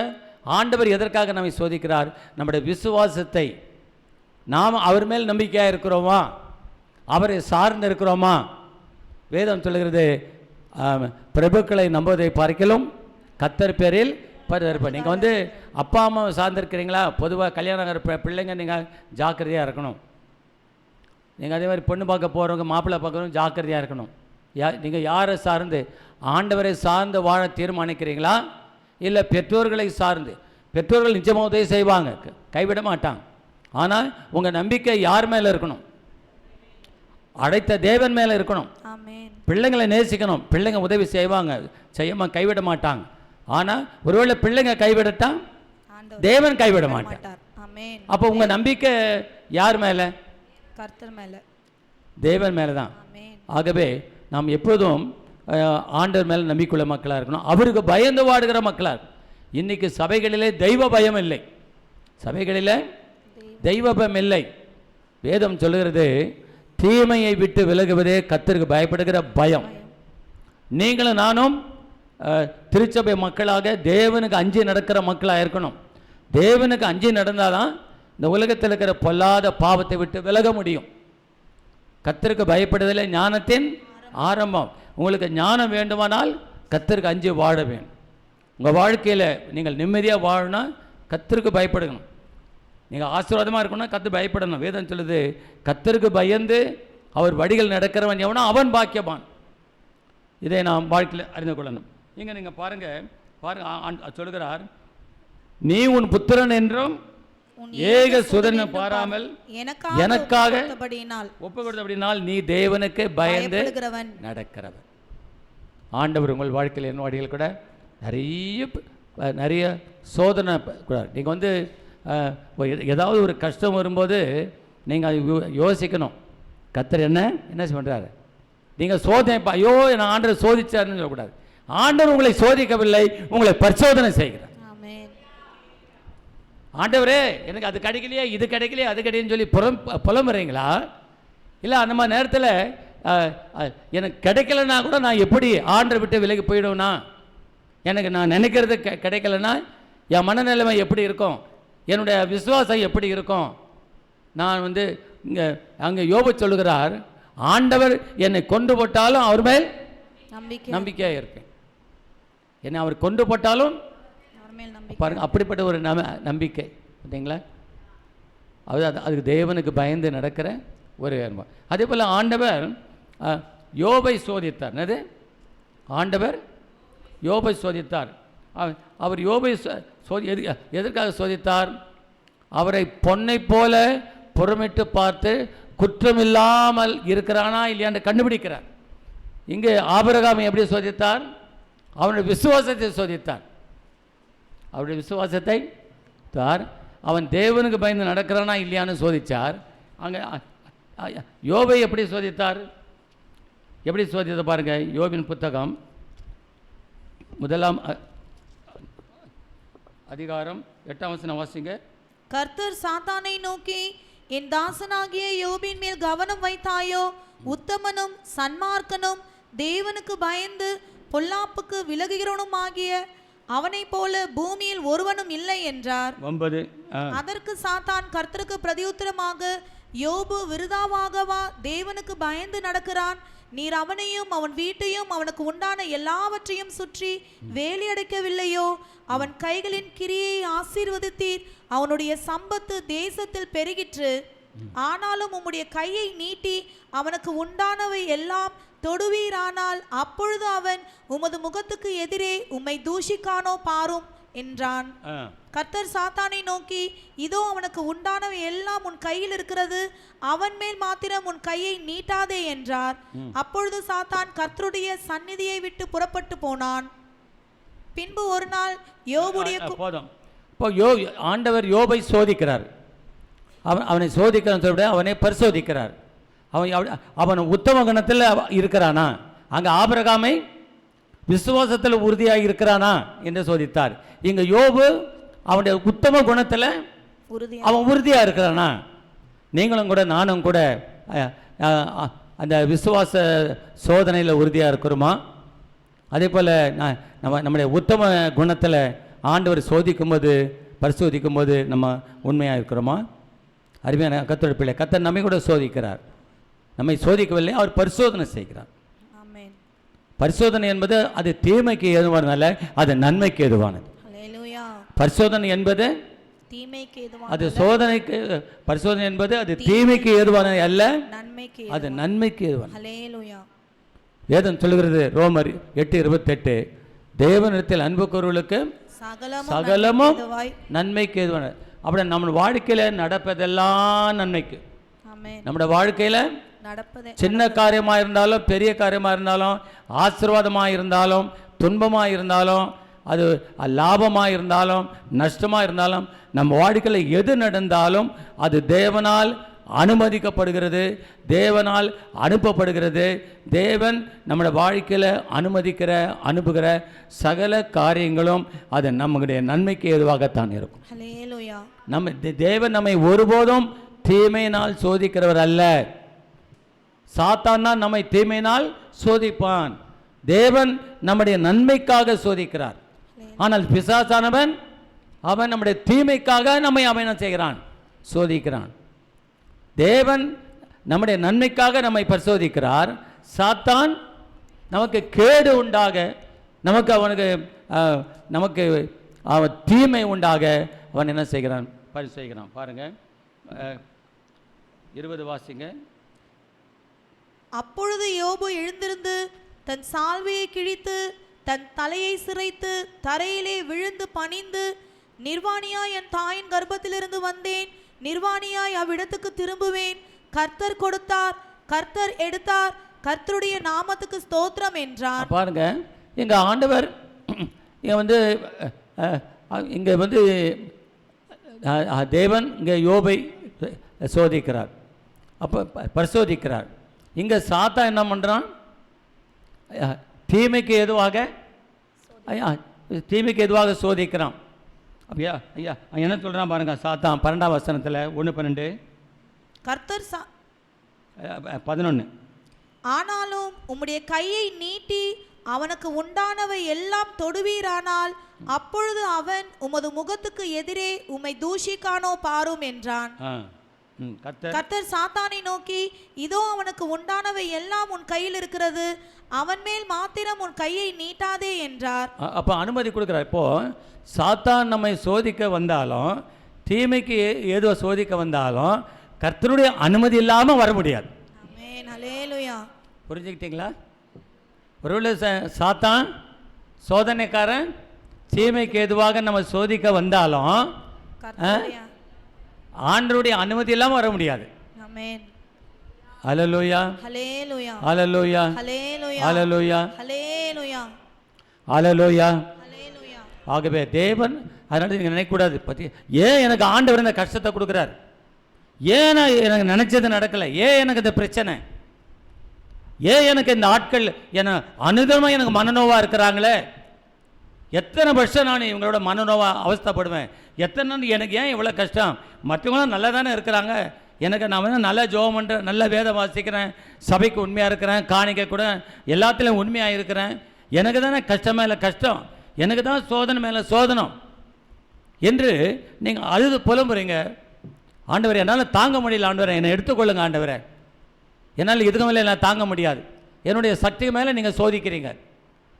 ஆண்டவர் எதற்காக நம்மை சோதிக்கிறார்? நம்முடைய விசுவாசத்தை, நாம் அவர் மேல் நம்பிக்கையாக இருக்கிறோமா, அவரை சார்ந்து இருக்கிறோமா? வேதம் சொல்லுகிறது, பிரபுக்களை நம்புவதை பார்க்கலும் கர்த்தர் பேரில் பரிதரிப்பேன். நீங்கள் வந்து அப்பா அம்மாவை சார்ந்திருக்கிறீங்களா? பொதுவாக கல்யாணம் ஆகிற பிள்ளைங்க நீங்கள் ஜாக்கிரதையாக இருக்கணும். நீங்கள் அதே மாதிரி பொண்ணு பார்க்க போகிறவங்க, மாப்பிள்ளை பார்க்குறவங்க ஜாக்கிரதையாக இருக்கணும். நீங்கள் யாரை சார்ந்து, ஆண்டவரை சார்ந்து வாழ தீர்மானிக்கிறீங்களா, இல்லை பெற்றோர்களை சார்ந்து? பெற்றோர்கள் நிச்சயமாக உதவி செய்வாங்க, கைவிட மாட்டாங்க. ஆனால் உங்கள் நம்பிக்கை யார் மேலே இருக்கணும்? அழைத்த தேவன் மேலே இருக்கணும். பிள்ளைங்களை நேசிக்கணும். பிள்ளைங்க உதவி செய்வாங்க, செய்யாமல் கைவிட மாட்டாங்க. ஆனால் ஒருவேளை பிள்ளைங்க கைவிடட்டா தேவன் கைவிட மாட்டார். அப்போ உங்கள் நம்பிக்கை யார் மேலே? கர்த்தர் மேலே, தேவன் மேலே தான். ஆகவே நாம் எப்போதும் ஆண்டவர் மேலே நம்பிக்கையுள்ள மக்களாக இருக்கணும். அவருக்கு பயந்து வாடுகிற மக்களாக இருக்கும். இன்றைக்கி சபைகளிலே தெய்வ பயம் இல்லை. சபைகளில் தெய்வ பயம் இல்லை. வேதம் சொல்லுகிறது, தீமையை விட்டு விலகுவதே கர்த்தருக்கு பயப்படுகிற பயம். நீங்களும் நானும் திருச்சபை மக்களாக தேவனுக்கு அஞ்சி நடக்கிற மக்களாக இருக்கணும். தேவனுக்கு அஞ்சி நடந்தால் தான் இந்த உலகத்தில் இருக்கிற பொல்லாத பாவத்தை விட்டு விலக முடியும். கர்த்தருக்கு பயப்படுதலே ஞானத்தின் ஆரம்பம். உங்களுக்கு ஞானம் வேண்டுமானால் கர்த்தருக்கு அஞ்சி வாழ வேண்டும். உங்கள் வாழ்க்கையில் நீங்கள் நிம்மதியாக வாழணும்னா கர்த்தருக்கு பயப்படணும். நீங்கள் ஆசீர்வாதமாக இருக்கணும்னா கர்த்தர் பயப்படணும். வேதம் சொல்லுது, கர்த்தருக்கு பயந்து அவர் வழிகள் நடக்கிறவன் எவனோ அவன் பாக்கியவான். இதை நாம் வாழ்க்கையில் அறிந்து கொள்ளணும். இங்கே நீங்கள் பாருங்கள், சொல்லுகிறார், நீ உன் புத்திரன் என்றும் ஏக சுதனை பாராமல் எனக்காக ஒப்பு கொடுத்தபடினால் நீ தேவனுக்கு பயந்து நடக்கிறவன். ஆண்டவர் உங்கள் வாழ்க்கையில் என்ன வழிகள் கூட நிறைய சோதனை கூட. நீங்கள் வந்து ஏதாவது ஒரு கஷ்டம் வரும்போது நீங்கள் யோசிக்கணும், கர்த்தர் என்ன பண்ணுறாரு. நீங்கள் சோதனை, ஐயோ நான் ஆண்டவர் சோதிச்சாருன்னு சொல்லக்கூடாது. ஆண்டவர் உங்களை சோதிக்கவில்லை, உங்களை பரிசோதனை செய்கிறார். ஆண்டவரே எனக்கு அது கிடைக்கலையே, இது கிடைக்கலையே, அது கிடைக்குன்னு சொல்லி புலம்புறீங்களா? இல்லை அந்த மாதிரி நேரத்தில் எனக்கு கிடைக்கலன்னா கூட நான் எப்படி ஆண்டரை விட்டு விலகி போயிடுவேன்னா, எனக்கு நான் நினைக்கிறது கிடைக்கலன்னா என் மனநிலைமை எப்படி இருக்கும், என்னுடைய விசுவாசம் எப்படி இருக்கும்? நான் வந்து அங்கே யோபு சொல்லுகிறார், ஆண்டவர் என்னை கொண்டு போட்டாலும் அவர் மேல் நம்பிக்கையாக இருப்பேன். என்னை அவர் கொண்டு போட்டாலும் பாருங்க, அப்படிப்பட்ட ஒரு நம்பிக்கை பார்த்தீங்களா? அதுக்கு தேவனுக்கு பயந்து நடக்கிற ஒரு அனுபவம். அதே போல் ஆண்டவர் யோபை சோதித்தார். என்னது? ஆண்டவர் யோபை சோதித்தார். அவர் யோபை எதற்காக சோதித்தார்? அவரை பொன்னை போல புறமிட்டு பார்த்து குற்றமில்லாமல் இருக்கிறானா இல்லையான்னு கண்டுபிடிக்கிறார். இங்கே ஆபிரகாமை எப்படி சோதித்தார்? அவனுடைய விசுவாசத்தை சோதித்தார். அவருடைய விசுவாசத்தை அவன் தேவனுக்கு பயந்து நடக்கிறானா இல்லையான்னு சோதித்தார். அங்கே யோபை எப்படி சோதித்தார்? எப்படி சோதித்த பாருங்க. யோபின் புத்தகம் 1 அதிகாரம் 8ஆம் வசனம் வாசிங்க. கர்த்தர் சாத்தானை நோக்கி, என் தாசனாகிய யோபின் மேல் கவனம் வைத்தாயோ? உத்தமனும் சன்மார்க்கனும் தேவனுக்கு பயந்து பொல்லாப்புக்கு விலகுகிறவனுமாகிய அவனை போல பூமியில் ஒருவனும் இல்லை என்றார். அதற்கு சாத்தான் கர்த்தருக்கு பிரதியுத்தரமாக, யோபு விருதாவாகவா தேவனுக்கு பயந்து நடக்கிறான்? நீர் அவனையும் அவன் வீட்டையும் அவனுக்கு உண்டான எல்லாவற்றையும் சுற்றி வேலியடைக்கவில்லையோ? அவன் கைகளின் கிரியை ஆசீர்வதித்தீர், அவனுடைய சம்பத்து தேசத்தில் பெருகிற்று. ஆனாலும் உம்முடைய கையை நீட்டி அவனுக்கு உண்டானவை எல்லாம் தொடுவீரானால் அப்பொழுது அவன் உமது முகத்துக்கு எதிரே உம்மை தூஷிக்கானோ பாரும் என்றான். கர்த்தர் சாத்தானை நோக்கி, இதோ அவனுக்கு உண்டானவை எல்லாம் உன் கையில் இருக்கிறது, அவன் மேல் மாத்திரம் உன் கையை நீட்டாதே என்றார். அப்பொழுது சாத்தான் கர்த்தருடைய சந்நிதியை விட்டு புறப்பட்டு போனான். பின்பு ஒரு நாள் யோபுடைய போதும். இப்போ ஆண்டவர் யோபை சோதிக்கிறார். அவனை சோதிக்கிறான், அவனை பரிசோதிக்கிறார். அவன் உத்தம குணத்தில் இருக்கிறானா, அங்கே ஆபிரகாமை விசுவாசத்தில் உறுதியாக இருக்கிறானா என்று சோதித்தார். இங்கே யோபு அவனுடைய உத்தம குணத்தில் அவன் உறுதியாக இருக்கிறானா. நீங்களும் கூட நானும் கூட அந்த விசுவாச சோதனையில் உறுதியாக இருக்கிறோமா? அதே போல் நம்முடைய உத்தம குணத்தில் ஆண்டவர் சோதிக்கும்போது பரிசோதிக்கும்போது நம்ம உண்மையாக இருக்கிறோமா? அருமையான கர்த்தருடைய பிள்ளை, கர்த்தர் நம்மை கூட சோதிக்கிறார். நம்மை சோதிக்கவில்லை, அவர் பரிசோதனை செய்கிறார். பரிசோதனை என்பது அது தீமைக்கு ஏதுவானதல்ல, அது நன்மைக்கு ஏதுவானது. பரிசோதனை என்பது தீமைக்கு ஏதுவானது, அது சோதனைக்கு பரிசோதனை என்பது அது தீமைக்கு ஏதுவானது அல்ல, அது நன்மைக்கு ஏதுவானது. வேதம் சொல்லுகிறது ரோமர் 8:28, தேவனிடத்தில் அன்பு கூறுவர்களுக்கு சகலமும் நன்மைக்கு ஏதுவானது. அப்படி நம்ம வாழ்க்கையில் நடப்பதெல்லாம் நன்மைக்கு. நம்முடைய வாழ்க்கையில் சின்ன காரியமாக இருந்தாலும் பெரிய காரியமாக இருந்தாலும் ஆசீர்வாதமாக இருந்தாலும் துன்பமாக இருந்தாலும் அது லாபமாக இருந்தாலும் நஷ்டமாக இருந்தாலும் நம்ம வாழ்க்கையில் எது நடந்தாலும் அது தேவனால் அனுமதிக்கப்படுகிறது, தேவனால் அனுப்பப்படுகிறது. தேவன் நம்முடைய வாழ்க்கையில் அனுப்புகிற சகல காரியங்களும் அது நம்முடைய நன்மைக்கு ஏதுவாகத்தான் இருக்கும். தேவன் நம்மை ஒருபோதும் தீமையினால் சோதிக்கிறவர் அல்ல. சாத்தான் தான் நம்மை தீமையினால் சோதிப்பான். தேவன் நம்முடைய நன்மைக்காக சோதிக்கிறார். ஆனால் பிசாசானவன் அவன் நம்முடைய தீமைக்காக நம்மை அவன் செய்கிறான், சோதிக்கிறான். தேவன் நம்முடைய நன்மைக்காக நம்மை பரிசோதிக்கிறார். சாத்தான் நமக்கு கேடு உண்டாக, நமக்கு அவன் தீமை உண்டாக அவன் என்ன செய்கிறான், பரிசோதிக்கிறான். பாருங்க 20 வாசிங்க. அப்பொழுது யோபு எழுந்திருந்து தன் சால்வையை கிழித்து தன் தலையை சிரைத்து தரையிலே விழுந்து பணிந்து, நிர்வாணியாய் என் தாயின் கர்ப்பத்திலிருந்து வந்தேன், நிர்வாணியாய் அவ்விடத்துக்கு திரும்புவேன். கர்த்தர் கொடுத்தார், கர்த்தர் எடுத்தார், கர்த்தருடைய நாமத்துக்கு ஸ்தோத்திரம் என்றார். பாருங்க, எங்க ஆண்டவர் இங்க வந்து தேவன் இங்கே யோபை சோதிக்கிறார், அப்போ பரிசோதிக்கிறார். இங்கே சாத்தா என்ன பண்ணுறான், தீமைக்கு எதுவாக சோதிக்கிறான். அப்படியா ஐயா என்ன சொல்கிறான் பாருங்க. சாத்தான் 12ஆம் வசனத்தில் 1:12, கர்த்தர் 11, ஆனாலும் உம்முடைய கையை நீட்டி அவனுக்கு உண்டானவை எல்லாம் தொடுவீரானால் அப்பொழுது அவன் உமது முகத்துக்கு எதிரே உம்மை தூஷிக்கானோ பாரும் என்றான். கர்த்தர் சாத்தானை நோக்கி, இதோ அவனுக்கு உண்டானவை எல்லாம் உன் கையில் இருக்கிறது, அவன் மேல் மாத்திரம் உன் கையை நீட்டாதே என்றார். அப்போ அனுமதி கொடுக்குறார். இப்போ சாத்தான் நம்மை சோதிக்க வந்தாலும், தீமைக்கு ஏதோ சோதிக்க வந்தாலும் கர்த்தருடைய அனுமதி இல்லாமல் வர முடியாது. புரிஞ்சுக்கிட்டீங்களா? ஒருவேளை சாத்தான் சோதனைக்காரன் தீமைக்கு ஏதுவாக நம்ம சோதிக்க வந்தாலும் ஆண்டவருடைய அனுமதி இல்லாமல் வர முடியாது. ஹல்லேலூயா, ஹல்லேலூயா, ஹல்லேலூயா, ஹல்லேலூயா, ஹல்லேலூயா. ஆகவே தேவன் அதனால நீங்கள் நினைக்கக்கூடாது, பற்றி ஏன் எனக்கு ஆண்டவர் இந்த கஷ்டத்தை கொடுக்குறார், ஏன் எனக்கு நினைச்சது நடக்கலை, ஏன் எனக்கு இந்த பிரச்சனை, ஏன் எனக்கு இந்த ஆட்கள் என அனுதமாக எனக்கு மனநோவாக இருக்கிறாங்களே, எத்தனை வருஷம் நான் இவங்களோட மனநோவாக அவஸ்தைப்படுவேன், எத்தனை எனக்கு ஏன் இவ்வளோ கஷ்டம், மற்றவங்களும் நல்லா தானே இருக்கிறாங்க, எனக்கு நான் வந்து நல்லா ஜோம் பண்ணுறேன், நல்ல வேதம் வாசிக்கிறேன், சபைக்கு உண்மையாக இருக்கிறேன், காணிக்க கூட எல்லாத்துலேயும் உண்மையாக இருக்கிறேன், எனக்கு தானே கஷ்டம் மேலே கஷ்டம், எனக்கு தான் சோதனை மேலே சோதனம் என்று நீங்கள் அழுது புலம்புறீங்க. ஆண்டவரே என்னால் தாங்க முடியல, ஆண்டவரே என்னை எடுத்துக்கொள்ளுங்க, ஆண்டவரே என்னால் இதுக்கு மேலே என்னால் தாங்க முடியாது, என்னுடைய சக்தி மேலே நீங்கள் சோதிக்கிறீங்க,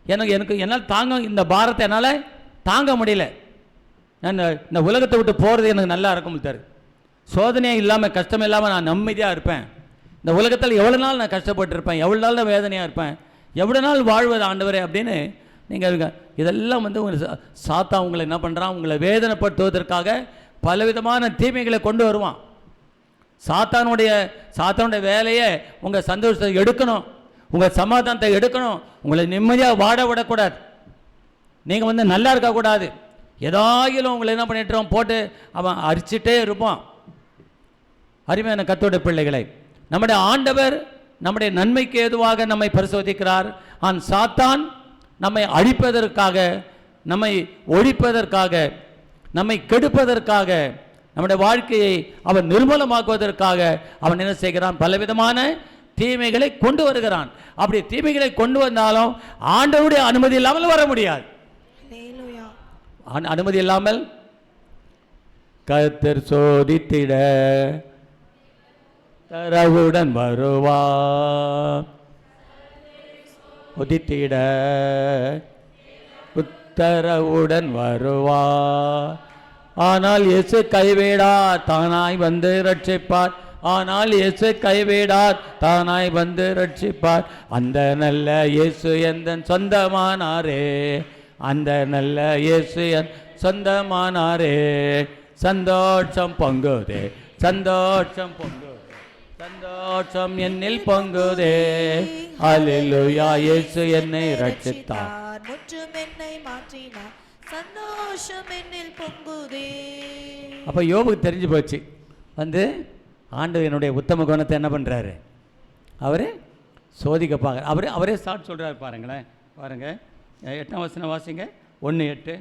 என்னால் தாங்க இந்த பாரத்தை என்னால் தாங்க முடியல, நான் இந்த உலகத்தை விட்டு போகிறது எனக்கு நல்லா இருக்கும் தரு, சோதனையாக இல்லாமல் கஷ்டம் இல்லாமல் நான் நிம்மதியாக இருப்பேன், இந்த உலகத்தில் எவ்வளோ நாள் நான் கஷ்டப்பட்டுருப்பேன், எவ்வளோ நாள் நான் வேதனையாக இருப்பேன், எவ்வளோ நாள் வாழ்வது ஆண்டவரே அப்படின்னு நீங்கள் இதெல்லாம் வந்து சாத்தான் உங்களை என்ன பண்ணுறான், உங்களை வேதனைப்படுத்துவதற்காக பலவிதமான தீமைகளை கொண்டு வருவான். சாத்தானுடைய வேலையை உங்கள் சந்தோஷத்தை எடுக்கணும், உங்கள் சமாதானத்தை எடுக்கணும், உங்களை நிம்மதியாக வாட விடக்கூடாது, நீங்கள் வந்து நல்லா இருக்கக்கூடாது. ஏதாயிலும் உங்களை என்ன பண்ணிட்டுருவோம், போட்டு அவன் அரிச்சிட்டே இருப்பான். அருமையான கர்த்தருடைய பிள்ளைகளை, நம்முடைய ஆண்டவர் நம்முடைய நன்மைக்கு ஏதுவாக நம்மை பரிசோதிக்கிறார். சாத்தான் நம்மை அழிப்பதற்காக, நம்மை ஒழிப்பதற்காக, நம்மை கெடுப்பதற்காக, நம்முடைய வாழ்க்கையை அவன் நிர்மூலமாக்குவதற்காக அவன் என்ன செய்கிறான், பலவிதமான தீமைகளை கொண்டு வருகிறான். அப்படி தீமைகளை கொண்டு வந்தாலும் ஆண்டவருடைய அனுமதி இல்லாமல் வர முடியாது. அனுமதி இல்லாமல் கர்த்தர் சோதித்திட தரவுடன் வருவா, உதித்திட உத்தரவுடன் வருவா. ஆனால் இயேசு கைவிடார், தானாய் வந்து ரட்சிப்பார். ஆனால் இயேசு கைவிடார், தானாய் வந்து ரட்சிப்பார். அந்த நல்ல இயேசு எந்தன் சொந்தமானாரே, அந்த நல்ல இயேசு என் சொந்தமானாரே. சந்தோஷம் பொங்குதே, சந்தோஷம் பொங்குதே, சந்தோஷம் என்னில் பொங்குதே. அல்லேலூயா, இயேசு என்னை ரட்சித்தார், முற்றும் என்னை மாற்றினார், சந்தோஷம் என்னில் பொங்குதே. அப்போ யோபுக்கு தெரிஞ்சு போச்சு, வந்து ஆண்டவர் என்னுடைய உத்தம குணத்தை என்ன பண்ணுறாரு, அவர் சோதிக்க பார்க்குற. அவரே ஸ்டார்ட் சொல்கிறாரு பாருங்களேன். பாருங்கள் 8ஆம் வசனம் வாசிங்க. 1:8.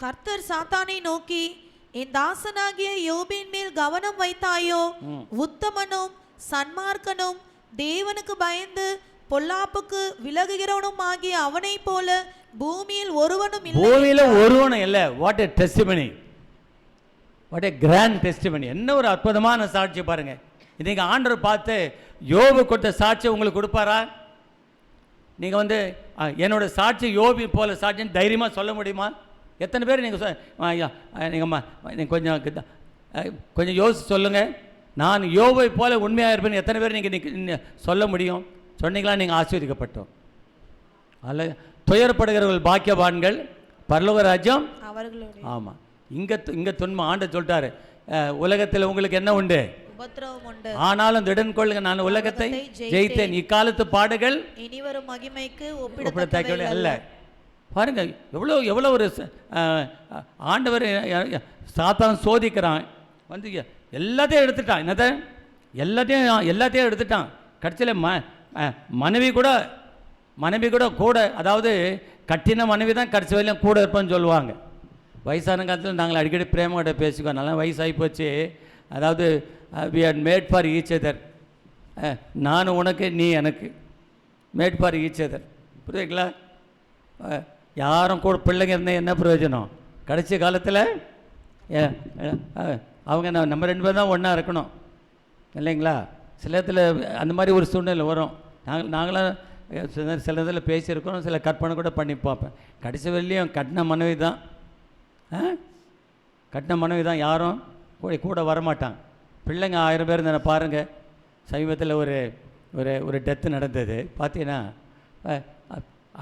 கர்த்தர் சாத்தானை நோக்கி, என் தாசனாகிய யோபின் மேல் கவனம் வைத்தாயோ? உத்தமனும் சன்மார்க்கனும் தேவனுக்கு பயந்து பொல்லாப்புக்கு விலகுகிறவனும் ஆகிய அவனை போல பூமியில் ஒருவனும் இல்லை. பூமியில் ஒருவனும் இல்லை. What a testimony, what a grand testimony. என்ன ஒரு அற்புதமான சாட்சி பாருங்க. இன்னைக்கு ஆண்டவர் பார்த்து யோபு கொடுத்த சாட்சி உங்களுக்கு கொடுப்பாரா? நீங்கள் வந்து என்னோட சாட்சி யோபி போல சாட்சின்னு தைரியமாக சொல்ல முடியுமா? எத்தனை பேர் நீங்கள் கொஞ்சம் யோசிச்சு சொல்லுங்கள். நான் யோபை போல உண்மையாக இருப்பேன்னு எத்தனை பேர் நீங்கள் சொல்ல முடியும்? சொன்னீங்களா? நீங்கள் ஆசீர்வதிக்கப்பட்டோம். அல்ல, துயரப்படுகிறவர்கள் பாக்கியவான்கள், பரலோக ராஜ்யம் அவர்களுடைய. ஆமாம், இங்கே துன்பம். ஆண்டவர் சொல்லிட்டாரு, உலகத்தில் உங்களுக்கு என்ன உண்டு? உபத்திரவம் உண்டு. ஆனாலும் திடன் கொள்ளுங்க, நான் உலகத்தை ஜெயித்தேன். இக்காலத்து பாடுகள் இனிவரும் மகிமைக்கு ஒப்பிடத்தக்கவை அல்ல. பாருங்க, எவ்வளோ ஒரு ஆண்டவர் சாத்தான் சோதிக்கிறான். வந்து எல்லாத்தையும் எடுத்துட்டான். என்னதை? எல்லாத்தையும் எடுத்துட்டான். கடைசியில் மனைவி கூட அதாவது கட்டின மனைவி தான் கடைசி வரையிலும் கூட இருப்பான்னு சொல்லுவாங்க. வயசான காலத்தில் நாங்கள் அடிக்கடி பிரேமகிட்ட பேசிக்குவோம். நல்லா வயசாகி போச்சு. அதாவது we are made for each other. நான் உனக்கு, நீ எனக்கு. made for each other. புரியுதுங்களா? யாரும் கூட பிள்ளைங்க இருந்தால் என்ன பிரயோஜனம்? கடைசி காலத்தில் அவங்க நம்ம 2 பேர் தான் ஒன்றா இருக்கணும், இல்லைங்களா? சில இடத்துல அந்த மாதிரி ஒரு சூழ்நிலை வரும். நாங்களாம் சில இதில் பேசியிருக்கோம், சில கற்பனை கூட பண்ணி பார்ப்பேன். கடைசி வரையிலையும் கட்டின மனைவி தான், யாரும் கூட வரமாட்டாங்க. பிள்ளைங்க 1000 பேர் தானே. பாருங்கள், சமீபத்தில் ஒரு டெத்து நடந்தது. பார்த்தீங்கன்னா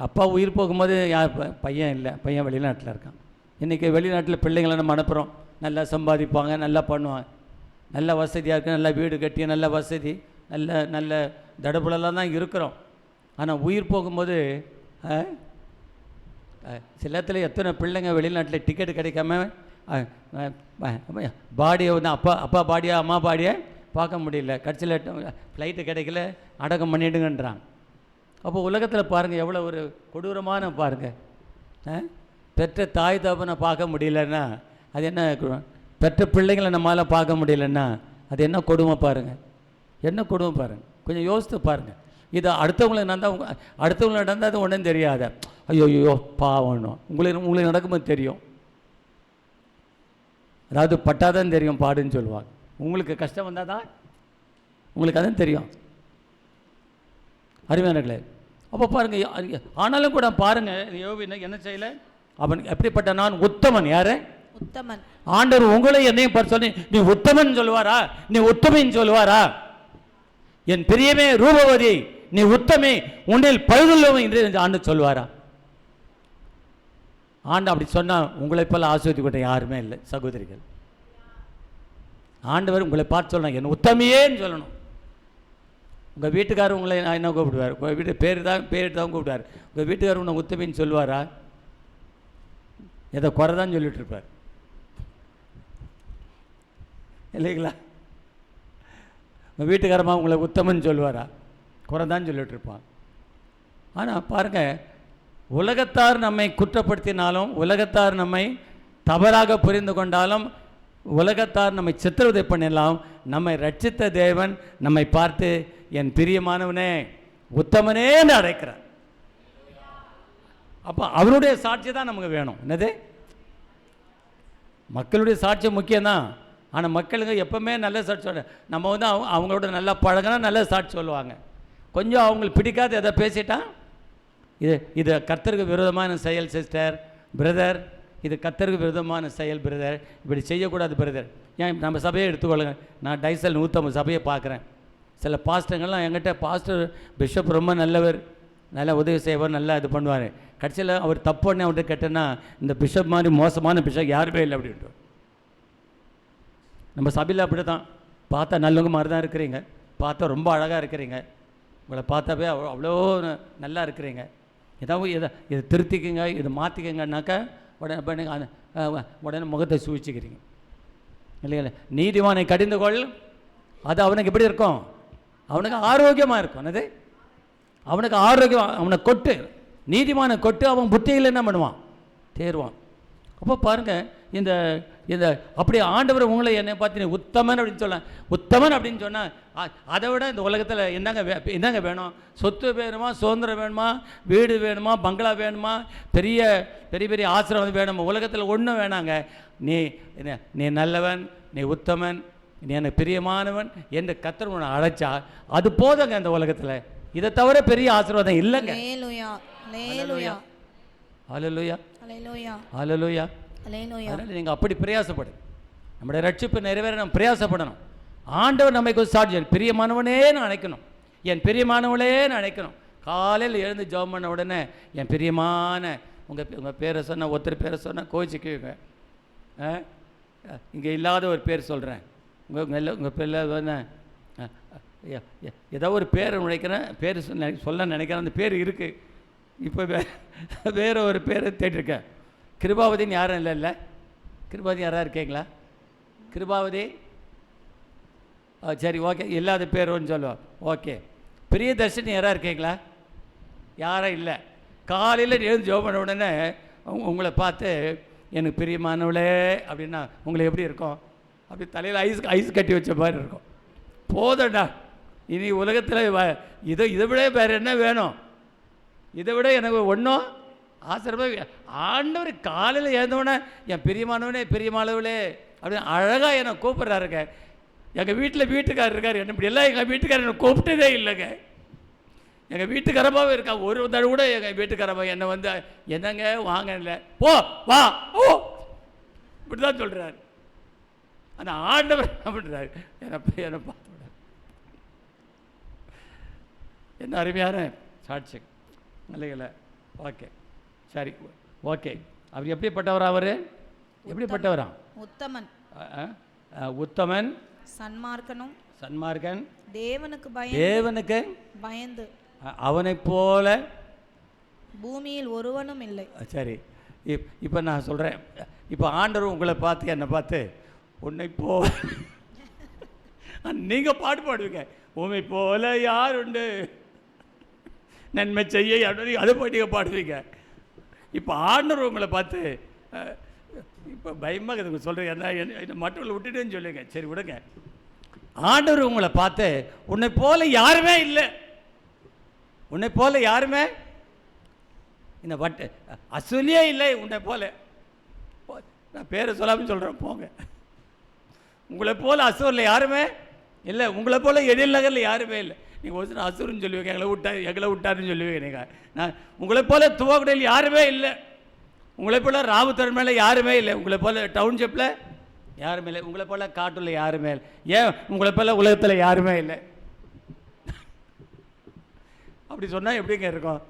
அப்பா உயிர் போகும்போது பையன் இல்லை, பையன் வெளிநாட்டில் இருக்கான். இன்றைக்கி வெளிநாட்டில் பிள்ளைங்களை நம்ம அனுப்புகிறோம். நல்லா சம்பாதிப்பாங்க, நல்லா பண்ணுவாங்க, நல்ல வசதியாக இருக்குது, நல்ல வீடு கட்டி, நல்ல வசதி, நல்ல தடபுலெல்லாம் தான் இருக்கிறோம். ஆனால் உயிர் போகும்போது சில இடத்துல எத்தனை பிள்ளைங்க வெளிநாட்டில் டிக்கெட்டு கிடைக்காம பாடியை வந்து அப்பா பாடியா அம்மா பாடியை பார்க்க முடியல. கடைசியில் ஃப்ளைட்டு கிடைக்கல, அடக்கம் பண்ணிவிடுங்கன்றாங்க. அப்போ உலகத்தில் பாருங்கள் எவ்வளோ ஒரு கொடூரமான பாருங்கள். பெற்ற தாய் தகப்பனை பார்க்க முடியலன்னா அது என்ன? பெற்ற பிள்ளைங்களை நம்மளால் பார்க்க முடியலன்னா அது என்ன கொடுமை பாருங்கள், என்ன கொடுமை பாருங்கள். கொஞ்சம் யோசித்து பாருங்கள். இது அடுத்தவங்களுக்கு நடந்தால் அது ஒன்றும் தெரியாத, ஐயோ பாவம். உங்களுக்கு நடக்கும்போது தெரியும். அதாவது பட்டாதான் தெரியும் பாடுன்னு சொல்லுவாங்க. உங்களுக்கு கஷ்டம் வந்தால் தான் உங்களுக்கு அதான் தெரியும். அருமையானங்களே, அப்போ பாருங்கள். ஆனாலும் கூட பாருங்கள், யோபு என்ன செய்யல? அவன் எப்படிப்பட்ட நான் உத்தமன். யாரு உத்தமன்? ஆண்டவர் உங்களை என்னையும் பார்த்து சொல்லி, நீ உத்தமன் சொல்லுவாரா? நீ உத்தமன் சொல்லுவாரா? என் பிரியமே ரூபவதி, நீ உத்தமே, உன்னில் பழுதுள்ளவன் என்று ஆண்டு சொல்வாரா? ஆண்டு அப்படி சொன்னால் உங்களை போல ஆசீர்வதிக்கப்பட்ட யாருமே இல்லை சகோதரிகள். ஆண்டவர் உங்களை பார்த்து சொல்லணும், என் உத்தமையேன்னு சொல்லணும். உங்கள் வீட்டுக்காரர் உங்களை என்ன கூப்பிடுவார்? உங்கள் வீட்டு பேர் தான் கூப்பிடுவார். உங்கள் வீட்டுக்காரர் உன்னை உத்தமின்னு சொல்லுவாரா? ஏதோ குறை தான் சொல்லிட்டு இருப்பார் இல்லைங்களா? உங்கள் வீட்டுக்காரமா உங்களை உத்தமன்னு சொல்லுவாரா? குறை தான் சொல்லிட்டு இருப்பான். ஆனால் பாருங்கள், உலகத்தார் நம்மை குற்றப்படுத்தினாலும், உலகத்தார் நம்மை தவறாக புரிந்து கொண்டாலும், உலகத்தார் நம்மை சித்திரவதை பண்ணலாம், நம்மை ரட்சித்த தேவன் நம்மை பார்த்து என் பிரியமானவனே உத்தமனேன்னு அழைக்கிறார். அப்போ அவருடைய சாட்சி தான் நமக்கு வேணும். என்னது? மக்களுடைய சாட்சி முக்கியம்தான். ஆனால் மக்களுங்க எப்பவுமே நல்ல சாட்சி சொல்ல, நம்ம வந்து அவங்களோட நல்லா பழகினா நல்ல சாட்சி சொல்லுவாங்க. கொஞ்சம் அவங்களுக்கு பிடிக்காது எதை பேசிட்டா, இது கர்த்தருக்கு விரோதமான செயல் சிஸ்டர், பிரதர், இது கர்த்தருக்கு விரோதமான செயல் பிரதர், இப்படி செய்யக்கூடாது பிரதர். ஏன் நம்ம சபையை எடுத்துக்கொள்ளுங்க. நான் டைசல் 150 சபையை பார்க்குறேன். சில பாஸ்டர்கள்லாம் என்கிட்ட, பாஸ்டர் பிஷப் ரொம்ப நல்லவர், நல்லா உதவி செய்வார், நல்லா இது பண்ணுவார். கடைசியில் அவர் தப்பு பண்ணி அவர்கிட்ட கேட்டேன்னா, இந்த பிஷப் மாதிரி மோசமான பிஷப் யாருமே இல்லை அப்படின்ட்டு. நம்ம சபையில் அப்படி தான், பார்த்தா நல்லவங்க மாதிரி தான் இருக்கிறீங்க, பார்த்தா ரொம்ப அழகாக இருக்கிறீங்க, உங்களை பார்த்தாவே அவ்வளோ நல்லா இருக்கிறீங்க, ஏதாவது இதை திருத்திக்குங்க, இதை மாற்றிக்கங்கன்னாக்கா உடனே முகத்தை சூழ்ச்சிக்கிறீங்க இல்லைங்களா? நீதிமானை கடிந்து கொள், அது அவனுக்கு எப்படி இருக்கும்? அவனுக்கு ஆரோக்கியமாக இருக்கும். அது அவனுக்கு ஆரோக்கியம். அவனை கொட்டு, நீதிமானை கொட்டு, அவன் புத்தியில் என்ன பண்ணுவான்? தேர்வான். அப்போ பாருங்கள், இந்த இந்த அப்படி ஆண்டவர் உங்களை என்னை பார்த்து நீ உத்தமன் அப்படின்னு சொல்ல, உத்தமன் அப்படின்னு சொன்னால் அதை விட இந்த உலகத்தில் என்னங்க வேணும்? சொத்து வேணுமா? சுதந்திரம் வேணுமா? வீடு வேணுமா? பங்களா வேணுமா? பெரிய பெரிய பெரிய ஆசிரமம் வேணுமா? உலகத்தில் ஒன்றும் வேணாங்க. நீ நல்லவன், நீ உத்தமன், நீ எனக்கு பிரியமானவன் என்று கர்த்தர் உன்னை அழைச்சா அது போதுங்க இந்த உலகத்தில். இதை தவிர பெரிய ஆசீர்வாதம் இல்லைங்க. ஹல்லேலூயா, ஹல்லேலூயா. அதனால் நீங்கள் அப்படி பிரயாசப்படு. நம்முடைய ரட்சிப்பு நிறைவேற நம்ம பிரயாசப்படணும். ஆண்டவர் நம்மை சாட்சி பிரியமானவனே நான் அழைக்கணும், என் பிரியமானவளே நான் அழைக்கணும். காலையில் எழுந்து ஜெபம் பண்ண உடனே என் பிரியமான உங்கள் பேரை சொன்னால், ஒருத்தர் பேரை சொன்னால் கோச்சிக்குவீங்க. இங்கே இல்லாத ஒரு பேர் சொல்கிறேன், உங்கள் பேரில் ஏதோ ஒரு பேரை நினைக்கிறேன், பேர் சொல்ல நினைக்கிறேன், அந்த பேர் இருக்குது. இப்போ வேறு ஒரு பேரை தேட்டிருக்கேன். கிருபாவதின்னு யாரும் இல்லை? கிருபாவதி யாராக இருக்கீங்களா? கிருபாவதி, சரி, ஓகே, இல்லாத பேருன்னு சொல்லுவோம். ஓகே. பிரியதர்ஷினி யாராக இருக்கீங்களா? யாரும் இல்லை. காலையில் எழுந்து ஜெபம் பண்ண உடனே உங்களை பார்த்து எனக்கு பிரியமானவளே அப்படின்னா உங்களுக்கு எப்படி இருக்கும்? அப்படி தலையில் ஐஸ் கட்டி வச்ச மாதிரி இருக்கும். போதண்டா, இனி உலகத்தில் இதை விட வேறு என்ன வேணும்? இதை விட எனக்கு ஒன்றும் ஆசிரியமாக ஆண்டவர் காலையில் எழுந்தவுடனே என் பிரியமானவனே பிரியமானவளே அப்படின்னு அழகாக என்னை கூப்பிட்றாருங்க. எங்கள் வீட்டுக்காரர் இருக்கார், என்ன இப்படி எல்லாம் எங்கள் வீட்டுக்காரர் என்னை கூப்பிட்டதே இல்லைங்க. எங்கள் வீட்டுக்காரமாகவே இருக்கா. ஒரு தடவை கூட எங்கள் வீட்டுக்காரமாக என்னை வந்து என்னங்க வாங்க இல்லை, போ வா ஓ இப்படி தான் சொல்கிறார். அந்த ஆண்டவர் என்ன பண்ணுறாரு? என்னை பார்த்து என்ன அருமையான சாட்சி இல்லைங்கள? ஓகே, சரி, ஓகே. அவர் எப்படிப்பட்டவரா? அவர் எப்படிப்பட்டவரா? உத்தமன், உத்தமன், சன்மார்க்கன், தேவனுக்கு பயந்து, அவனை போல பூமியில் ஒருவனும் இல்லை. சரி, இப்போ நான் சொல்கிறேன். இப்போ ஆண்டவர் உங்களை பார்த்து என்னை பார்த்து உன்னை போல நீங்கள் பாட்டு பாடுவீங்க, உன்னை போல யார் உண்டு நன்மை செய்ய அப்படின்னு அதை போய் நீங்கள் பாடுவீங்க. இப்போ ஆண்டவர் உங்களை பார்த்து இப்போ பயமாக இதுங்க சொல்கிறீங்க, என்ன மற்றவங்களை விட்டுட்டேன்னு சொல்லுங்க. சரி விடுங்க. ஆண்டவர் உங்களை பார்த்து உன்னை போல யாருமே இல்லை, உன்னை போல யாருமே இந்த வட்டு அசுலியே இல்லை உன்னை போல. நான் பேரை சொல்லாமல் சொல்கிறேன், போங்க. உங்களை போல அசூரில் யாருமே இல்லை, உங்களை போல எழில் நகரில் யாருமே இல்லை. நீங்கள் ஒரு அசூர்னு சொல்லுவீங்க, எங்களை விட்டாருன்னு சொல்லுவீங்க. நீங்கள் நான் உங்களை போல துவகுடையில் யாருமே இல்லை, உங்களை போல் ராவுத்தர் மேலே யாருமே இல்லை, உங்களை போல் டவுன்ஷிப்பில் யாருமே இல்லை, உங்களை போல் காட்டில் யாருமே இல்லை, ஏன் உங்களை போல் உலகத்தில் யாருமே இல்லை. அப்படி சொன்னால் எப்படிங்க இருக்கும்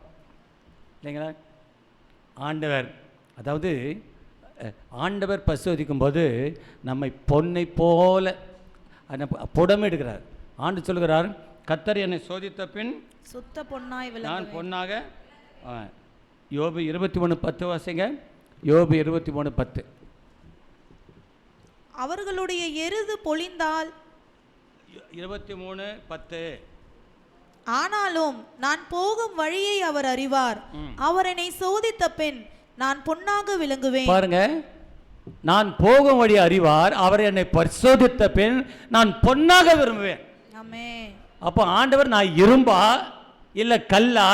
இல்லைங்களா? ஆண்டவர், அதாவது ஆண்டவர் பரிசோதிக்கும் போது நம்மை பொன்னை போல புடமிடுகிறார். ஆண்டு சொல்கிறார், கர்த்தர் என்னை சோதித்த பின் சுத்த பொன்னாய் நான் விளங்குவேன். பொன்னாக. யோபு 23:10 வாசிங்க. யோபு 23:10. அவர்களுடைய எருது பொழிந்தால் 23:10. ஆனாலும் நான் போகும் வழியை அவர் அறிவார். அவர் என்னை சோதித்த பின் நான் பொன்னாக விளங்குவேன். பாருங்க, நான் போகும் வழி அறிவார், அவர் என்னை பரிசோதித்த பின் நான் பொன்னாக விரும்புவேன். ஆமென். அப்போ ஆண்டவர் நான் இரும்பா இல்லை கல்லா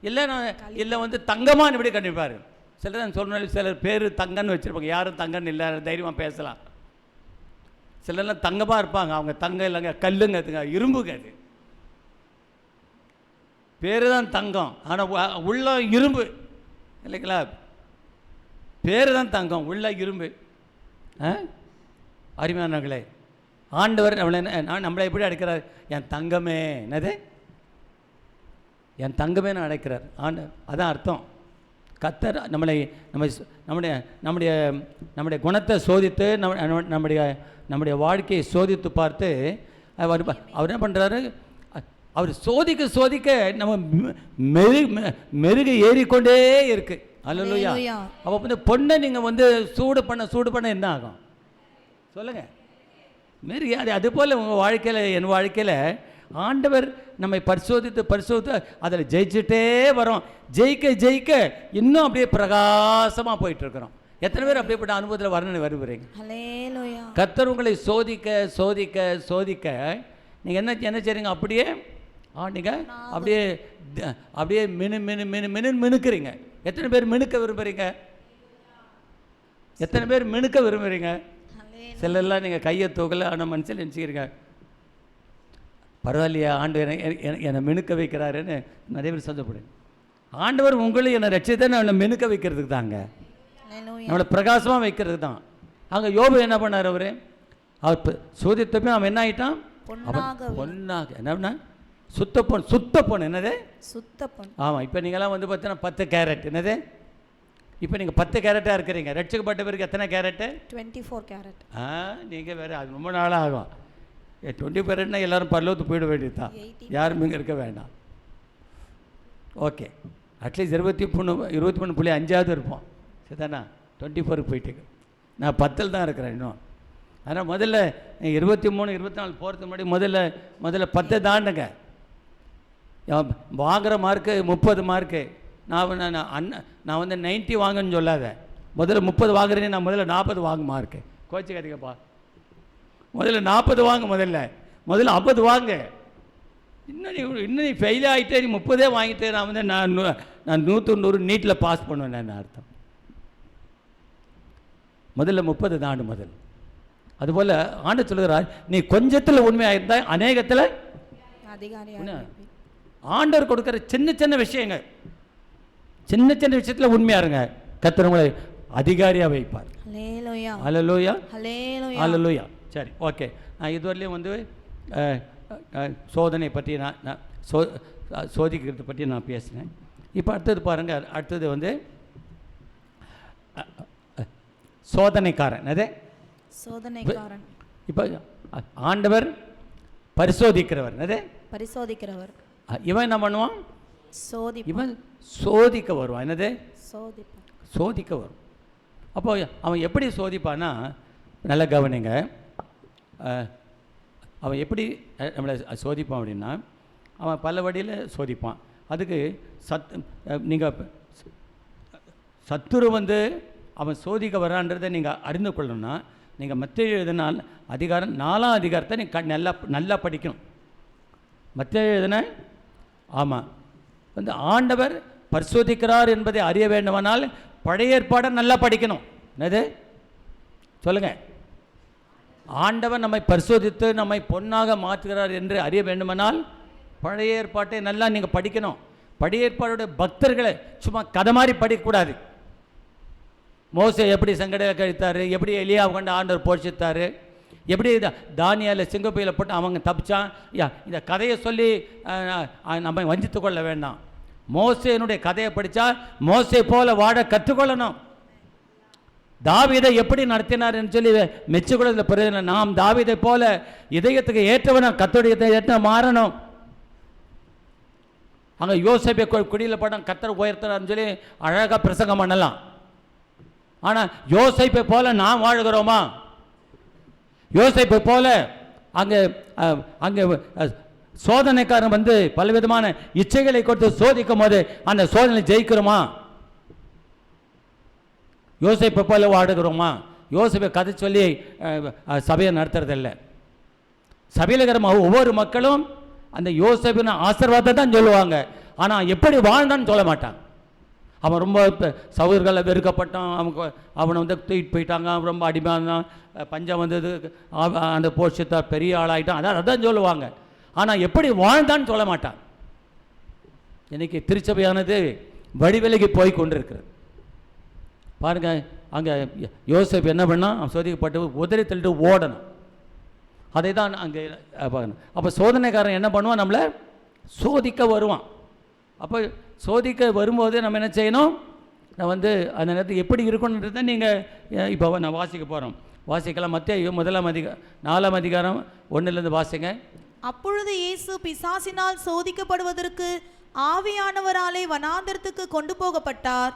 இல்லை நான் இல்லை தங்கமான்னு இப்படி கண்டிப்பார். சிலர் நான் சொல்கிறேன், சிலர் பேர் தங்கன்னு வச்சுருப்பாங்க, யாரும் தங்கன்னு இல்லை, தைரியமாக பேசலாம். சிலர்லாம் தங்கமாக இருப்பாங்க, அவங்க தங்கம் இல்லைங்க, கல்லுங்க, இரும்புங்க. அது பேர் தான் தங்கம், ஆனால் உள்ள இரும்பு இல்லைங்களா? பேர் தான் தங்கம், உள்ள இரும்பு. அருமையானவர்களே, ஆண்டவர் நம்மளை எப்படி அழைக்கிறார்? என் தங்கமே. என்னது? என் தங்கமே நான் அழைக்கிறார் ஆண்டவர். அதான் அர்த்தம். கர்த்தர் நம்முடைய குணத்தை சோதித்து நம்முடைய வாழ்க்கையை சோதித்து பார்த்து அவர் என்ன பண்ணுறாரு? அவர் சோதிக்க நம்ம மெருகு ஏறிக்கொண்டே இருக்கு. அல்லேலூயா. அப்போ பொண்ணை நீங்கள் சூடு பண்ண என்ன ஆகும் சொல்லுங்க? மெருகு. அது போல் உங்கள் வாழ்க்கையில், என் வாழ்க்கையில் ஆண்டவர் நம்மை பரிசோதித்து அதில் ஜெயிச்சுட்டே வரோம். ஜெயிக்க இன்னும் அப்படியே பிரகாசமாக போயிட்டு இருக்கிறோம். எத்தனை பேர் அப்படிப்பட்ட அனுபவத்தில் வரணும்னு விரும்புகிறீங்க? கர்த்தர் உங்களை சோதிக்க நீங்கள் என்ன செய்றீங்க? அப்படியே நீங்கள் அப்படியே மினுக்கிறீங்க. எத்தனை பேர் மினுக்க விரும்புகிறீங்க? எத்தனை பேர் மினுக்க விரும்புகிறீங்க? சிலர்லாம் நீங்கள் கையை தூக்கல, ஆனால் மனுஷன் நினச்சிக்கிறீங்க பரவாயில்லையா ஆண்டவர் என்னை மினுக்க வைக்கிறாருன்னு நிறைய பேர் சந்தோஷப்படுங்க. ஆண்டவர் உங்களை என்னை ரட்சித்தை நம்மளை மினுக்க வைக்கிறதுக்கு தாங்க, நம்மளை பிரகாசமாக வைக்கிறது தான். அங்கே யோபு என்ன பண்ணார்? அவர் சோதித்தப்போ அவன் என்ன ஆகிட்டான்? பொன்னாக. என்னன்னா சுத்த பொன். என்னது? சுத்த பொன். ஆமாம். இப்போ நீங்களாம் பார்த்தீங்கன்னா 10 கேரட். என்னது? இப்போ நீங்கள் 10 கேரட்டாக இருக்கிறீங்க. ரட்சிக்கப்பட்ட பிறகு எத்தனை கேரட்டு? 24 கேரட். நீங்கள் வேறு, அது ரொம்ப நாளாக ஆகும். 20 கேரட்னா எல்லோரும் பரலோகத்து போயிட வேண்டியது தான், யாரும் இங்கே இருக்க வேண்டாம். ஓகே, அட்லீஸ்ட் 23.5 இருப்போம். சரிதானா? 24 போயிட்டு நான் 10 தான் இருக்கிறேன் இன்னும். ஆனால் முதல்ல 23, 24 போகிறதுக்கு முன்னாடி முதல்ல 10 தாண்டுங்க. வாங்குகிற மார்க்கு 30 மார்க்கு. நான் 90 வாங்கன்னு சொல்லாத. முதல்ல 30 வாங்குறேன்னு, நான் முதல்ல 40 வாங்க மார்க்கு. கோச்சிக்காதீங்கப்பா. முதல்ல 40 வாங்க, முதல்ல 50 வாங்க. இன்னும் நீ ஃபெயில் ஆகிட்டே, நீ 30 வாங்கிட்டு நான் 100 நீட்டில் பாஸ் பண்ணுவேன். என்ன அர்த்தம்? முதல்ல 30 தாண்டு முதல். அதுபோல் ஆண்டு சொல்கிறார், நீ கொஞ்சத்தில் உண்மையாக இருந்தால் அநேகத்தில் ஆண்டவர் கொடுக்குற சின்ன விஷயங்கள், சின்ன விஷயத்தில் உண்மையாக இருங்க, கர்த்தர் உங்களை அதிகாரியாக வைப்பார். அல்லேலூயா, அல்லேலூயா. சரி, ஓகே. நான் இதுவரையிலையும் சோதனை பற்றி நான் சோதிக்கிறது பற்றி நான் பேசினேன். இப்போ அடுத்தது பாருங்கள். அடுத்தது சோதனைக்காரன். அதே சோதனைக்காரன். இப்போ ஆண்டவர் பரிசோதிக்கிறவர். அதே பரிசோதிக்கிறவர். இவன் என்ன பண்ணுவான்? இவன் சோதிக்க வருவான். என்னது? சோதிக்க வரும். அப்போ அவன் எப்படி சோதிப்பான்னா, நல்லா கவனிங்க. அவன் எப்படி நம்மளை சோதிப்பான் அப்படின்னா, அவன் பல வழியில் சோதிப்பான். அதுக்கு நீங்கள் சத்துரு அவன் சோதிக்க வரான்றதை நீங்கள் அறிந்து கொள்ளணும்னா, நீங்கள் மத்தேயு எழுதின அதிகாரம் 4ஆம் அதிகாரத்தை நீங்கள் நல்லா படிக்கணும். மத்தேயு எழுதின, ஆமாம், ஆண்டவர் பரிசோதிக்கிறார் என்பதை அறிய வேண்டுமானால் பழைய ஏற்பாடை நல்லா படிக்கணும். என்னது சொல்லுங்கள்? ஆண்டவர் நம்மை பரிசோதித்து நம்மை பொன்னாக மாற்றுகிறார் என்று அறிய வேண்டுமானால் பழைய ஏற்பாட்டை நல்லா நீங்கள் படிக்கணும். பழைய ஏற்பாடுடைய பக்தர்களை சும்மா கதை மாதிரி படிக்கக்கூடாது. மோசே எப்படி சங்கடத்தை கழித்தார், எப்படி எலியாவை கொண்டு ஆண்டவர் போஷித்தார், எப்படி தானியேலை சிங்கப்பையில் போட்டு அவங்க தப்பிச்சான். இந்த கதையை சொல்லி நம்ம வஞ்சித்து கொள்ள வேண்டாம். மோசேனுடைய கதையை படித்தா மோசே போல வாழ கற்றுக்கொள்ளணும். தாவீதை எப்படி நடத்தினார்னு சொல்லி மெச்சுக்கொள்ள பிறகு நாம் தாவீதை போல இதயத்துக்கு ஏற்றவன கர்த்தருடைய ஏற்ற மாறணும். அங்கே யோசேப்பை குடியில் படம் கர்த்தர் உயர்த்தினார்னு சொல்லி அழகாக பிரசங்கம் பண்ணலாம். ஆனால் யோசேப்பை போல நாம் வாழுகிறோமா? யோசேப்பை போல அங்கே அங்கே சோதனைக்காரன் வந்து பலவிதமான இச்சைகளை கொடுத்து சோதிக்கும் போது அந்த சோதனை ஜெயிக்கிறோமா? யோசேப்பை போல வாடுகிறோமா? யோசேப்பை கதை சொல்லி சபையை நடத்துறதில்லை. சபையில் இருக்கிற ஒவ்வொரு மக்களும் அந்த யோசேப்பின் ஆசீர்வாதத்தை தான் சொல்லுவாங்க. ஆனால் எப்படி வாழ்ந்தான்னு சொல்ல மாட்டாங்க. அவன் ரொம்ப சகோதரர்களை வெறுக்கப்பட்டான், அவனை வந்து தூக்கிட்டு போயிட்டாங்க, ரொம்ப அடிமையாக பஞ்சம் வந்தது, அந்த போஷத்தை பெரிய ஆளாயிட்டான், அதான் சொல்லுவாங்க. ஆனால் எப்படி வாழ்ந்தான்னு சொல்ல மாட்டான். இன்னைக்கு திருச்சபையானது வடிவிலகி போய் கொண்டிருக்கிறது. பாருங்க, அங்கே யோசேப்பு என்ன பண்ணால் அவன் சோதிக்கப்பட்டு உதறி தள்ளிட்டு ஓடணும். அதை தான் அங்கே பார்க்கணும். அப்போ சோதனைக்காரன் என்ன பண்ணுவான்? நம்மளை சோதிக்க வருவான். அப்போ சோதிக்க வரும்போது நம்ம என்ன செய்யணும்? நான் வந்து அந்த நேரத்தில் எப்படி இருக்கணுன்றதை நீங்கள் இப்போ நான் வாசிக்க போகிறோம். வாசிக்கலாம். மத்தேயு 4ஆம் அதிகாரம் 1லேருந்து வாசிங்க. அப்பொழுது இயேசு பிசாசினால் சோதிக்கப்படுவதற்கு ஆவியானவராலே வனாந்தரத்துக்கு கொண்டு போகப்பட்டார்.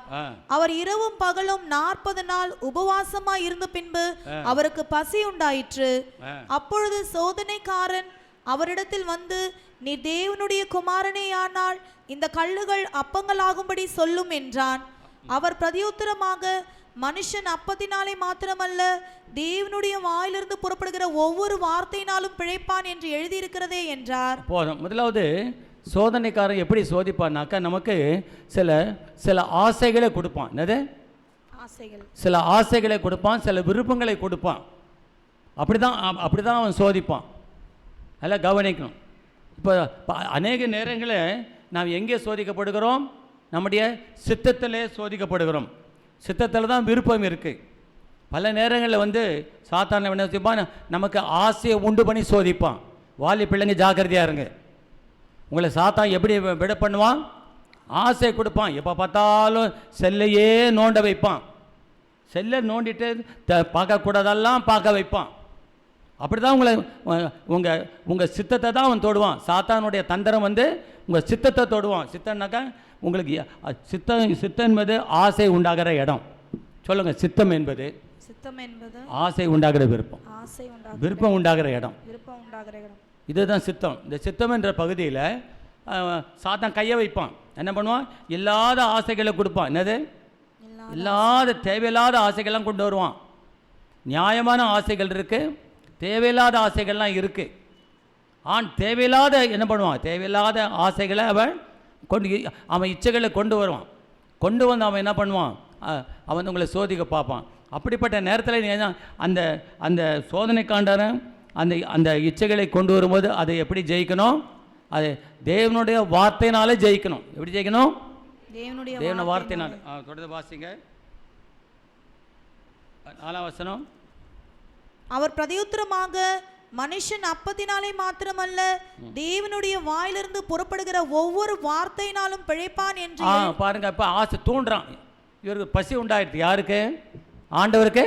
அவர் இரவும் பகலும் 40 நாள் உபவாசமாய் இருந்த பின்பு அவருக்கு பசி உண்டாயிற்று. அப்பொழுது சோதனைக்காரன் அவரிடத்தில் வந்து, நீ தேவனுடைய குமாரனேயானால் இந்த கல்லுகள் அப்பங்களாகும்படி சொல்லும் என்றான். அவர் பிரதியுத்தரமாக, மனுஷன் அப்பத்தினாலே மாத்திரமல்ல தேவனுடைய வாயிலிருந்து புறப்படுகிற ஒவ்வொரு வார்த்தையினாலும் பிழைப்பான் என்று எழுதியிருக்கிறதே என்றார். போதும். முதலாவது சோதனைக்காரன் எப்படி சோதிப்பான்னாக்கா, நமக்கு சில ஆசைகளை கொடுப்பான். என்னது ஆசைகள்? சில ஆசைகளை கொடுப்பான், சில விருப்பங்களை கொடுப்பான். அப்படிதான் அவன் சோதிப்பான். அதெல்லாம் கவனிக்கணும். இப்போ அநேக நேரங்களில் நாம் எங்கே சோதிக்கப்படுகிறோம்? நம்முடைய சித்தத்திலே சோதிக்கப்படுகிறோம். சித்தத்தில் தான் விருப்பம் இருக்குது. பல நேரங்களில் வந்து சாத்தான என்ன செய்வான்? நமக்கு ஆசையை உண்டு பண்ணி சோதிப்பான். வாலி பிள்ளைங்க ஜாக்கிரதையாக இருங்க. உங்களை சாத்தான் எப்படி விட பண்ணுவான்? ஆசை கொடுப்பான். எப்போ பார்த்தாலும் செல்லையே நோண்ட வைப்பான். செல்லை நோண்டிட்டு பார்க்கக்கூடாதெல்லாம் பார்க்க வைப்பான். அப்படி தான் உங்கள் சித்தத்தை தான் அவன் தொடுவான். சாத்தானுடைய தந்திரம் வந்து உங்கள் சித்தத்தை தொடுவான். சித்தம்னாக்கா உங்களுக்கு சித்தம் என்பது ஆசை உண்டாகிற இடம். சொல்லுங்கள், சித்தம் என்பது ஆசை உண்டாகிற விருப்பம். விருப்பம் உண்டாகிற இடம். இதுதான் சித்தம். இந்த சித்தம் என்ற பகுதியில் சாத்தான் கையை வைப்பான். என்ன பண்ணுவான்? இல்லாத ஆசைகளை கொடுப்பான். என்னது? இல்லாத தேவையில்லாத ஆசைகள்லாம் கொண்டு வருவான். நியாயமான ஆசைகள் இருக்குது, தேவையில்லாத ஆசைகள்லாம் இருக்குது. தேவையில்லாத என்ன பண்ணுவான்? தேவையில்லாத ஆசைகளை அவன் இச்சைகளை கொண்டு வருவான். கொண்டு வந்து அவன் என்ன பண்ணுவான்? அவன் உங்களை சோதிக்க பார்ப்பான். அப்படிப்பட்ட நேரத்தில் அந்த அந்த சோதனைக்காண்டான அந்த இச்சைகளை கொண்டு வரும்போது அதை எப்படி ஜெயிக்கணும்? அது தேவனுடைய வார்த்தையினாலே ஜெயிக்கணும். எப்படி ஜெயிக்கணும்? தேவனுடைய வார்த்தையினால. தொடர்ந்து வாசிங்க. 4ஆம் வசனம். அவர் பிரதியுத்தரமாக, மனுஷன் அப்பத்தினாலே மாத்திரமல்ல தேவனுடைய வாயிலிருந்து புறப்படுகிற ஒவ்வொரு வார்த்தையினாலும் பிழைப்பான் என்று. பாருங்க, இப்ப ஆசை தூண்டுறான். இவருக்கு பசி உண்டாயிற்று. யாருக்கு? ஆண்டவருக்கு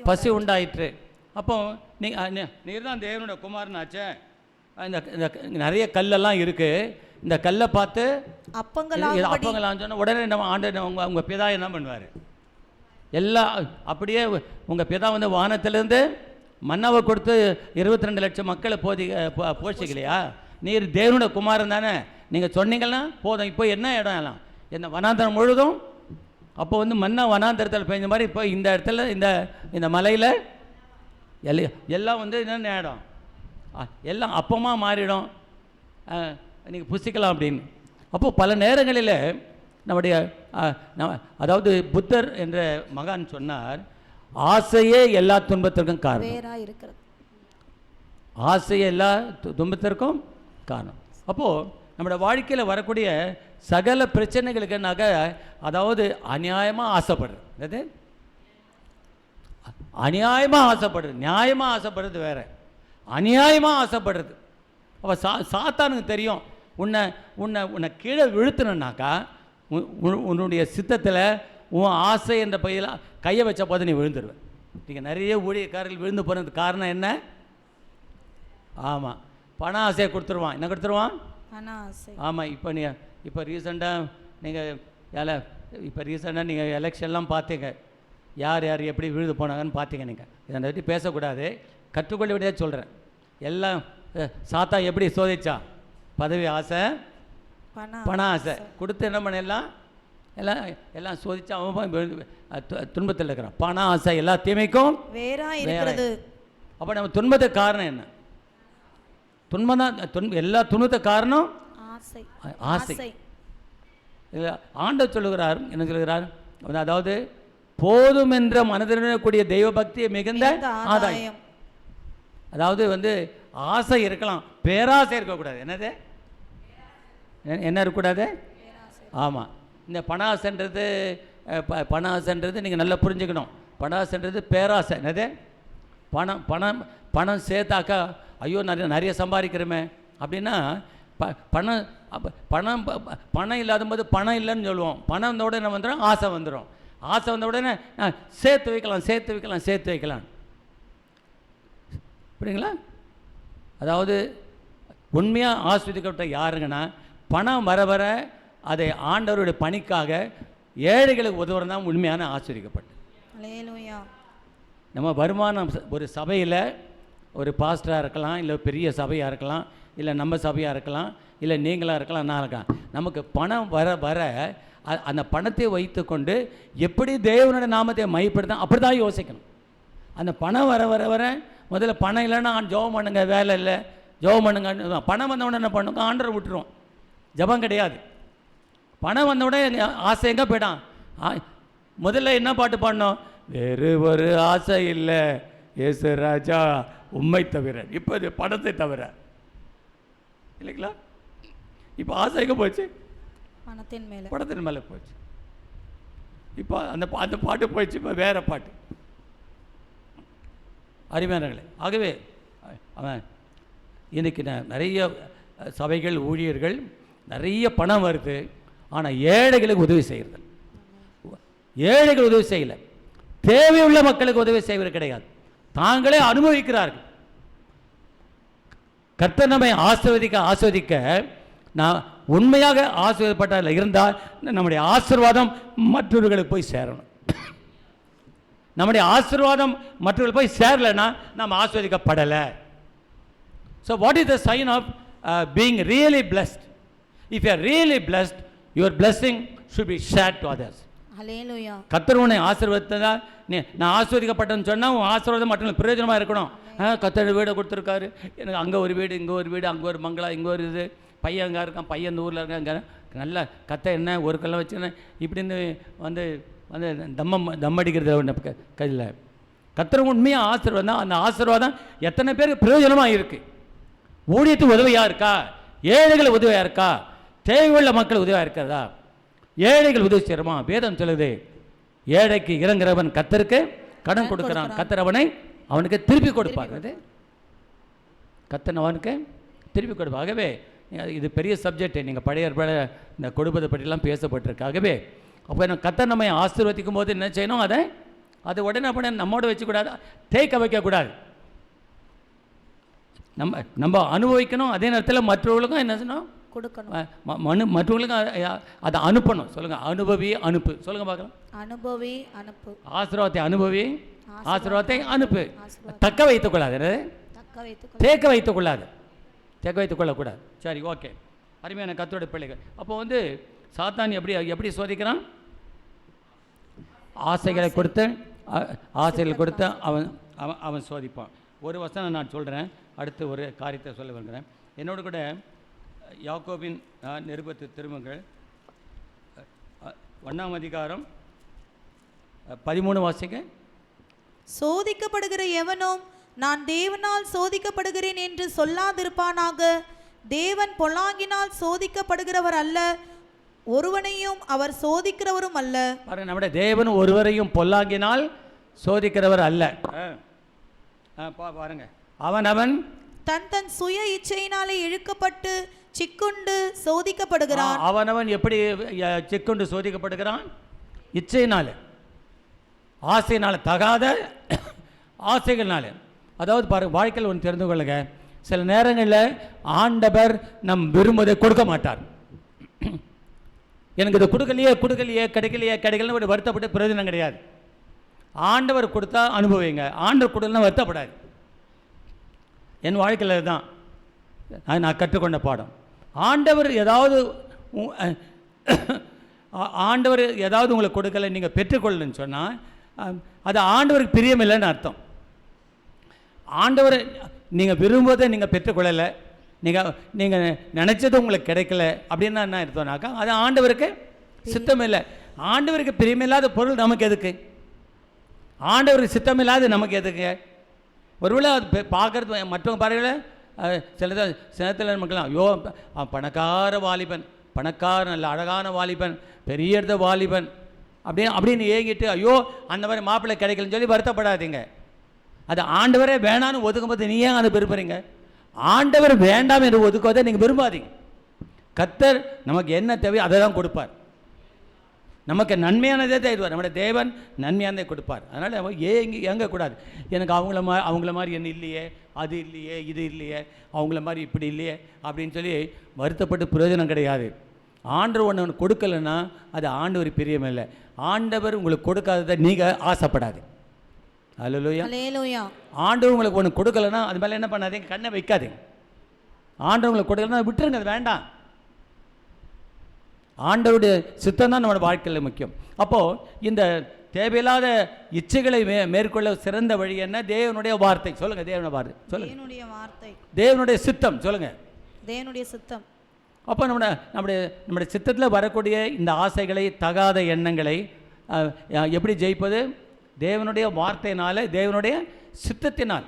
பசி உண்டாயிற்று. அப்போ நீர் தான் தேவனுடைய குமாரன் ஆச்சே. இந்த நிறைய கல்லெல்லாம் இருக்கு, இந்த கல்லை பார்த்து அப்பங்களான்னு சொன்ன உடனே நம்ம ஆண்டவர் உங்க பிதா என்ன பண்ணுவார்? எல்லாம் அப்படியே உங்கள் பிதா வந்து வானத்திலேருந்து மன்னாவை கொடுத்து 22 லட்சம் மக்களை போஷிக்கலையா? நீர் தேவனுடைய குமாரன் தானே. நீங்கள் சொன்னீங்கன்னா போதும். இப்போ என்ன இடம் எல்லாம்? என்ன வனாந்தரம் முழுதும். அப்போ வந்து மன்னா வனாந்தரத்தில் பெஞ்ச மாதிரி இப்போ இந்த இடத்துல இந்த மலையில் எல்லாம் வந்து என்னென்ன இடம்? எல்லாம் அப்பமாக மாறிடும். நீங்கள் புசிக்கலாம் அப்படின்னு. அப்போது பல நேரங்களில் நம்முடைய அதாவது புத்தர் என்ற மகான் சொன்னார், ஆசையே எல்லா துன்பத்திற்கும் காரணம். ஆசையே எல்லா துன்பத்திற்கும் காரணம். அப்போது நம்மளோட வாழ்க்கையில் வரக்கூடிய சகல பிரச்சனைகளுக்குனாக்க அதாவது அநியாயமாக ஆசைப்படுறது. அநியாயமாக ஆசைப்படுறது. நியாயமாக ஆசைப்படுறது வேற, அநியாயமாக ஆசைப்படுறது. அப்போ சாத்தானுக்கு தெரியும், உன்னை உன்னை உன்னை கீழே விழுத்தணுன்னாக்கா உன்னுடைய சித்தத்தில் உன் ஆசை என்ற பையில் கையை வச்ச போது நீ விழுந்துருவேன். நீங்கள் நிறைய ஊழியக்காரர்கள் விழுந்து போனதுக்கு காரணம் என்ன? ஆமாம், பண ஆசையை கொடுத்துருவான். என்ன கொடுத்துருவான்? பண ஆசை. ஆமாம். இப்போ ரீசெண்டாக நீங்கள் எலெக்ஷன்லாம் பார்த்தீங்க, யார் யார் எப்படி விழுது போனாங்கன்னு பார்த்தீங்க. நீங்கள் இதை பற்றி பேசக்கூடாது, கற்றுக்கொள்ள வேண்டியதாக சொல்கிறேன். எல்லாம் சாத்தா எப்படி சோதிச்சா? பதவி ஆசை, பண ஆசை கொடுத்து என்ன பண்ணலாம், எல்லாம் சோதிச்சு அவன் துன்பத்தில் இருக்கிறான். பண ஆசை எல்லா தீமைக்கும் வேறா இருக்கிறது. அப்போ நம்ம துன்பத்துக்கு காரணம் என்ன? துன்பம் தான். எல்லா துன்பத்துக்கு காரணம் ஆசை. ஆண்டவர் சொல்லுகிறார், என்ன சொல்லுகிறார்? அதாவது போதும் என்ற மனதில் தெய்வ பக்தி மிகுந்த ஆதாயம். அதாவது ஆசை இருக்கலாம், பேராசை இருக்கக்கூடாது. என்னது? என்ன இருக்கக்கூடாது? ஆமாம். இந்த பணாசைன்றது நீங்கள் நல்லா புரிஞ்சுக்கணும். பணாசைன்றது பேராசை. என்னது? பணம் சேர்த்தாக்கா ஐயோ நிறைய சம்பாதிக்கிறோமே அப்படின்னா பணம் இல்லாத போது பணம் இல்லைன்னு சொல்லுவோம். பணம் வந்த உடனே என்ன வந்துடும்? ஆசை வந்துடும். ஆசை வந்த உடனே சேர்த்து வைக்கலாம். புரியுங்களா? அதாவது உண்மையாக ஆஸ்வதிக்கப்பட்ட யாருங்கன்னா, பணம் வர வர அதை ஆண்டவருடைய பணிக்காக ஏழைகளுக்கு உதவுறது தான் உண்மையான ஆஸ்வதிக்கப்பட்டு. நம்ம வருமானம் ஒரு சபையில் ஒரு பாஸ்டராக இருக்கலாம், இல்லை பெரிய சபையாக இருக்கலாம், இல்லை நம்ம சபையாக இருக்கலாம், இல்லை நீங்களாக இருக்கலாம், நான் இருக்கலாம். நமக்கு பணம் வர வர அந்த பணத்தை வைத்து கொண்டு எப்படி தேவனுடைய நாமத்தை மையப்படுத்த அப்படி தான் யோசிக்கணும். அந்த பணம் வர வர வர முதல்ல பணம் இல்லைன்னா ஜெபம் பண்ணுங்க, வேலை இல்லை ஜெபம் பண்ணுங்க. பணம் வந்தவுடனே என்ன பண்ணுங்க? ஆண்டரை விட்டுருவோம், ஜெபம் கிடையாது. பணம் வந்தவுடனே ஆசை எங்கே போயிடான்? முதல்ல என்ன பாட்டு பாடணும்? வேறு ஒரு ஆசை இல்லை ஏசு ராஜா உண்மை தவிர. இப்போ இது பணத்தை தவிர இல்லைங்களா? இப்போ ஆசை எங்கே போச்சு? பணத்தின் மேலே போச்சு. இப்போ அந்த பாட்டு போயிடுச்சு, இப்போ வேற பாட்டு. அருமையானங்களே, ஆகவே அவன் இன்றைக்கி நிறைய சபைகள் ஊழியர்கள் நிறைய பணம் வருது, ஆனால் ஏழைகளுக்கு உதவி செய்கிறது. ஏழைகள் உதவி செய்யலை, தேவையுள்ள மக்களுக்கு உதவி செய்வது கிடையாது, தாங்களே அனுபவிக்கிறார்கள். கர்த்தர் நம்மை ஆசீர்வதிக்க நான் உண்மையாக ஆசீர்வதிக்கப்பட்ட இருந்தால் நம்முடைய ஆசீர்வாதம் மற்றவர்களுக்கு போய் சேரணும். நம்முடைய ஆசீர்வாதம் மற்றவர்கள் போய் சேரலைன்னா நம்ம ஆசீர்வதிக்கப்படலை. So what is the sign of being really blessed? If you are really blessed, your blessing should be shared to others. ஹல்லேலூயா. கர்த்தர் உன்னை ஆசீர்வதித்ததா, நான் ஆசீர்வதிக்கப்பட்டேன்னு சொன்னால் உன் ஆசீர்வாதம் மற்றவங்களுக்கு பிரயோஜனமாக இருக்கணும். கர்த்தர் வீடை கொடுத்துருக்காரு, எனக்கு அங்கே ஒரு வீடு, இங்கே ஒரு வீடு, அங்கே ஒரு பங்களா, இங்கே ஒரு இது, பையன் அங்கே இருக்கான், பையன் இந்த ஊரில் இருக்காங்க, நல்லா கத்த என்ன ஒரு கல்லை வச்சுன்னு இப்படின்னு தம் அடிக்கிறது கையில். கர்த்தர் உண்மையாக ஆசீர்வாதம், அந்த ஆசீர்வாதம் எத்தனை பேருக்கு பிரயோஜனமாக இருக்குது? ஊழியத்துக்கு உதவியாக இருக்கா? ஏழைகள் உதவியாக இருக்கா? தேவையுள்ள மக்கள் உதவியாக இருக்கிறதா? ஏழைகள் உதவி செய்கிறோமா? வேதம் சொல்லுது, ஏழைக்கு இறங்குறவன் கர்த்தருக்கு கடன் கொடுக்கிறான், கர்த்தர் அவனுக்கு திருப்பி கொடுப்பார். அது கர்த்தர் அவனுக்கு திருப்பி கொடுப்பார். ஆகவே இது பெரிய சப்ஜெக்ட். நீங்கள் பழைய இந்த கொடுப்பதை பற்றிலாம் பேசப்பட்டிருக்கு. ஆகவே அப்போ கர்த்தர் நம்மை ஆசீர்வதிக்கும் போது என்ன செய்யணும்? அதை உடனே நம்மோட வச்சுக்கூடாது, தேக்க வைக்கக்கூடாது. நம்ம அனுபவிக்கணும், அதே நேரத்தில் மற்றவர்களுக்கும் என்ன செய்யணும்? கொடுக்கணும். மற்றவங்களுக்கும் அதை அனுப்பணும். சொல்லுங்க, அனுபவி அனுப்பு. சொல்லுங்க பார்க்கலாம். அனுபவி அனுப்பு. ஆசீர்வாதத்தை அனுபவி, ஆசீர்வாதத்தை அனுப்பு. தக்க வைத்துக் கொள்ளாது, தேக்க வைத்துக் கொள்ளாது, தேக்க வைத்துக் கொள்ளக்கூடாது. சரி, ஓகே. அருமையான கர்த்தருடைய பிள்ளைகள். அப்போ சாத்தான் எப்படி சோதிக்கிறான்? ஆசைகளை கொடுத்து அவன் சோதிப்பான். ஒரு வசனம் நான் சொல்கிறேன், அடுத்து ஒரு காரியத்தை சொல்ல விரும்புகிறேன். என்னோடு கூட யாக்கோபின் நிருபத்து திருமங்கள் 1ஆம் அதிகாரம் 13 வாசிங்க. சோதிக்கப்படுகிற எவனும் நான் தேவனால் சோதிக்கப்படுகிறேன் என்று சொல்லாதிருப்பானாக. தேவன் பொல்லாங்கினால் சோதிக்கப்படுகிறவர் அல்ல, ஒருவனையும் அவர் சோதிக்கிறவரும் அல்ல. நம்முடைய தேவன் ஒருவரையும் பொல்லாங்கினால் சோதிக்கிறவர் அல்ல. பாருங்க, அவன் தன் தன் சுய இச்சையினாலே இழுக்கப்பட்டு சிக்குண்டு சோதிக்கப்படுகிறான். அவனவன் எப்படி சிக்குண்டு சோதிக்கப்படுகிறான்? இச்சையினால, ஆசையினால, தகாத ஆசைகள்னால. அதாவது பாருங்க, வாழ்க்கையில் ஒன்று தெரிந்து கொள்ளுங்க, சில நேரங்களில் ஆண்டவர் நம் விரும்புவதை கொடுக்க மாட்டார். எனக்கு இதை கொடுக்கலையே கிடைக்கலன்னு ஒரு வருத்தப்பட்டு பிரயோஜனம் கிடையாது. ஆண்டவர் கொடுத்தா அனுபவிங்க, ஆண்டவர் கொடுக்கலாம் வருத்தப்படாது. என் வாழ்க்கையில் தான் நான் கற்றுக்கொண்ட பாடம். ஆண்டவர் ஏதாவது உங்களுக்கு கொடுக்கலை, நீங்கள் பெற்றுக்கொள்ளணும்னு சொன்னால் அது ஆண்டவருக்கு பிரியமில்லைன்னு அர்த்தம். ஆண்டவர் நீங்கள் விரும்புவதை நீங்கள் பெற்றுக்கொள்ளலை, நீங்கள் நினச்சது உங்களுக்கு கிடைக்கல அப்படின்னா என்ன அர்த்தம்னாக்கா அது ஆண்டவருக்கு சித்தம் இல்லை. ஆண்டவருக்கு பிரியமில்லாத பொருள் நமக்கு எதுக்கு? ஆண்டவருக்கு சித்தம் இல்லாத நமக்கு எதுக்கு? ஒருவேளை அது பார்க்குறது மற்றவங்க பாருங்கள, சில நேரத்தில் நமக்குலாம் ஐயோ பணக்கார வாலிபன், நல்ல அழகான வாலிபன், பெரிய இடத்த வாலிபன் அப்படின்னு ஏங்கிட்டு ஐயோ அந்த மாதிரி மாப்பிள்ளை கிடைக்கலன்னு சொல்லி வருத்தப்படாதீங்க. அது ஆண்டவரே வேணான்னு ஒதுக்கும்போது நீ ஏன் அதை விரும்புகிறீங்க? ஆண்டவர் வேண்டாம் என்று ஒதுக்குவதை நீங்கள் விரும்பாதீங்க. கர்த்தர் நமக்கு என்ன தேவையோ அதை தான் கொடுப்பார். நமக்கு நன்மையானதே தருவார். நம்முடைய தேவன் நன்மையானதை கொடுப்பார். அதனால் ஏங்கக்கூடாது. எனக்கு அவங்கள மாதிரி என்ன இல்லையே, அது இல்லையே, இது இல்லையே, அவங்கள மாதிரி இப்படி இல்லையே அப்படின்னு சொல்லி வருத்தப்பட்டு பிரயோஜனம் கிடையாது. ஆண்டவர் ஒன்று கொடுக்கலைன்னா அது ஆண்டவர் பிரியமில்லை. ஆண்டவர் உங்களுக்கு கொடுக்காததை நீங்கள் ஆசைப்படாது. அல்லேலூயா. ஆண்டவர் உங்களுக்கு ஒன்று கொடுக்கலைன்னா அது மேலே என்ன பண்ணாதீங்க, கண்ணை வைக்காதீங்க. ஆண்டவர் உங்களுக்கு கொடுக்கலன்னா விட்டுருங்க, அது வேண்டாம். ஆண்டவருடைய சித்தம் தான் நம்மளோட வாழ்க்கையில் முக்கியம். அப்போது இந்த தேவையில்லாத இச்சைகளை மேற்கொள்ள சிறந்த வழி என்ன? தேவனுடைய வார்த்தை. சொல்லுங்கள், தேவனுடைய வார்த்தை சொல்லுங்கள். தேவனுடைய சித்தம் சொல்லுங்கள். தேவனுடைய சித்தம். அப்போ நம்முடைய சித்தத்தில் வரக்கூடிய இந்த ஆசைகளை, தகாத எண்ணங்களை எப்படி ஜெயிப்பது? தேவனுடைய வார்த்தையினால், தேவனுடைய சித்தத்தினால்.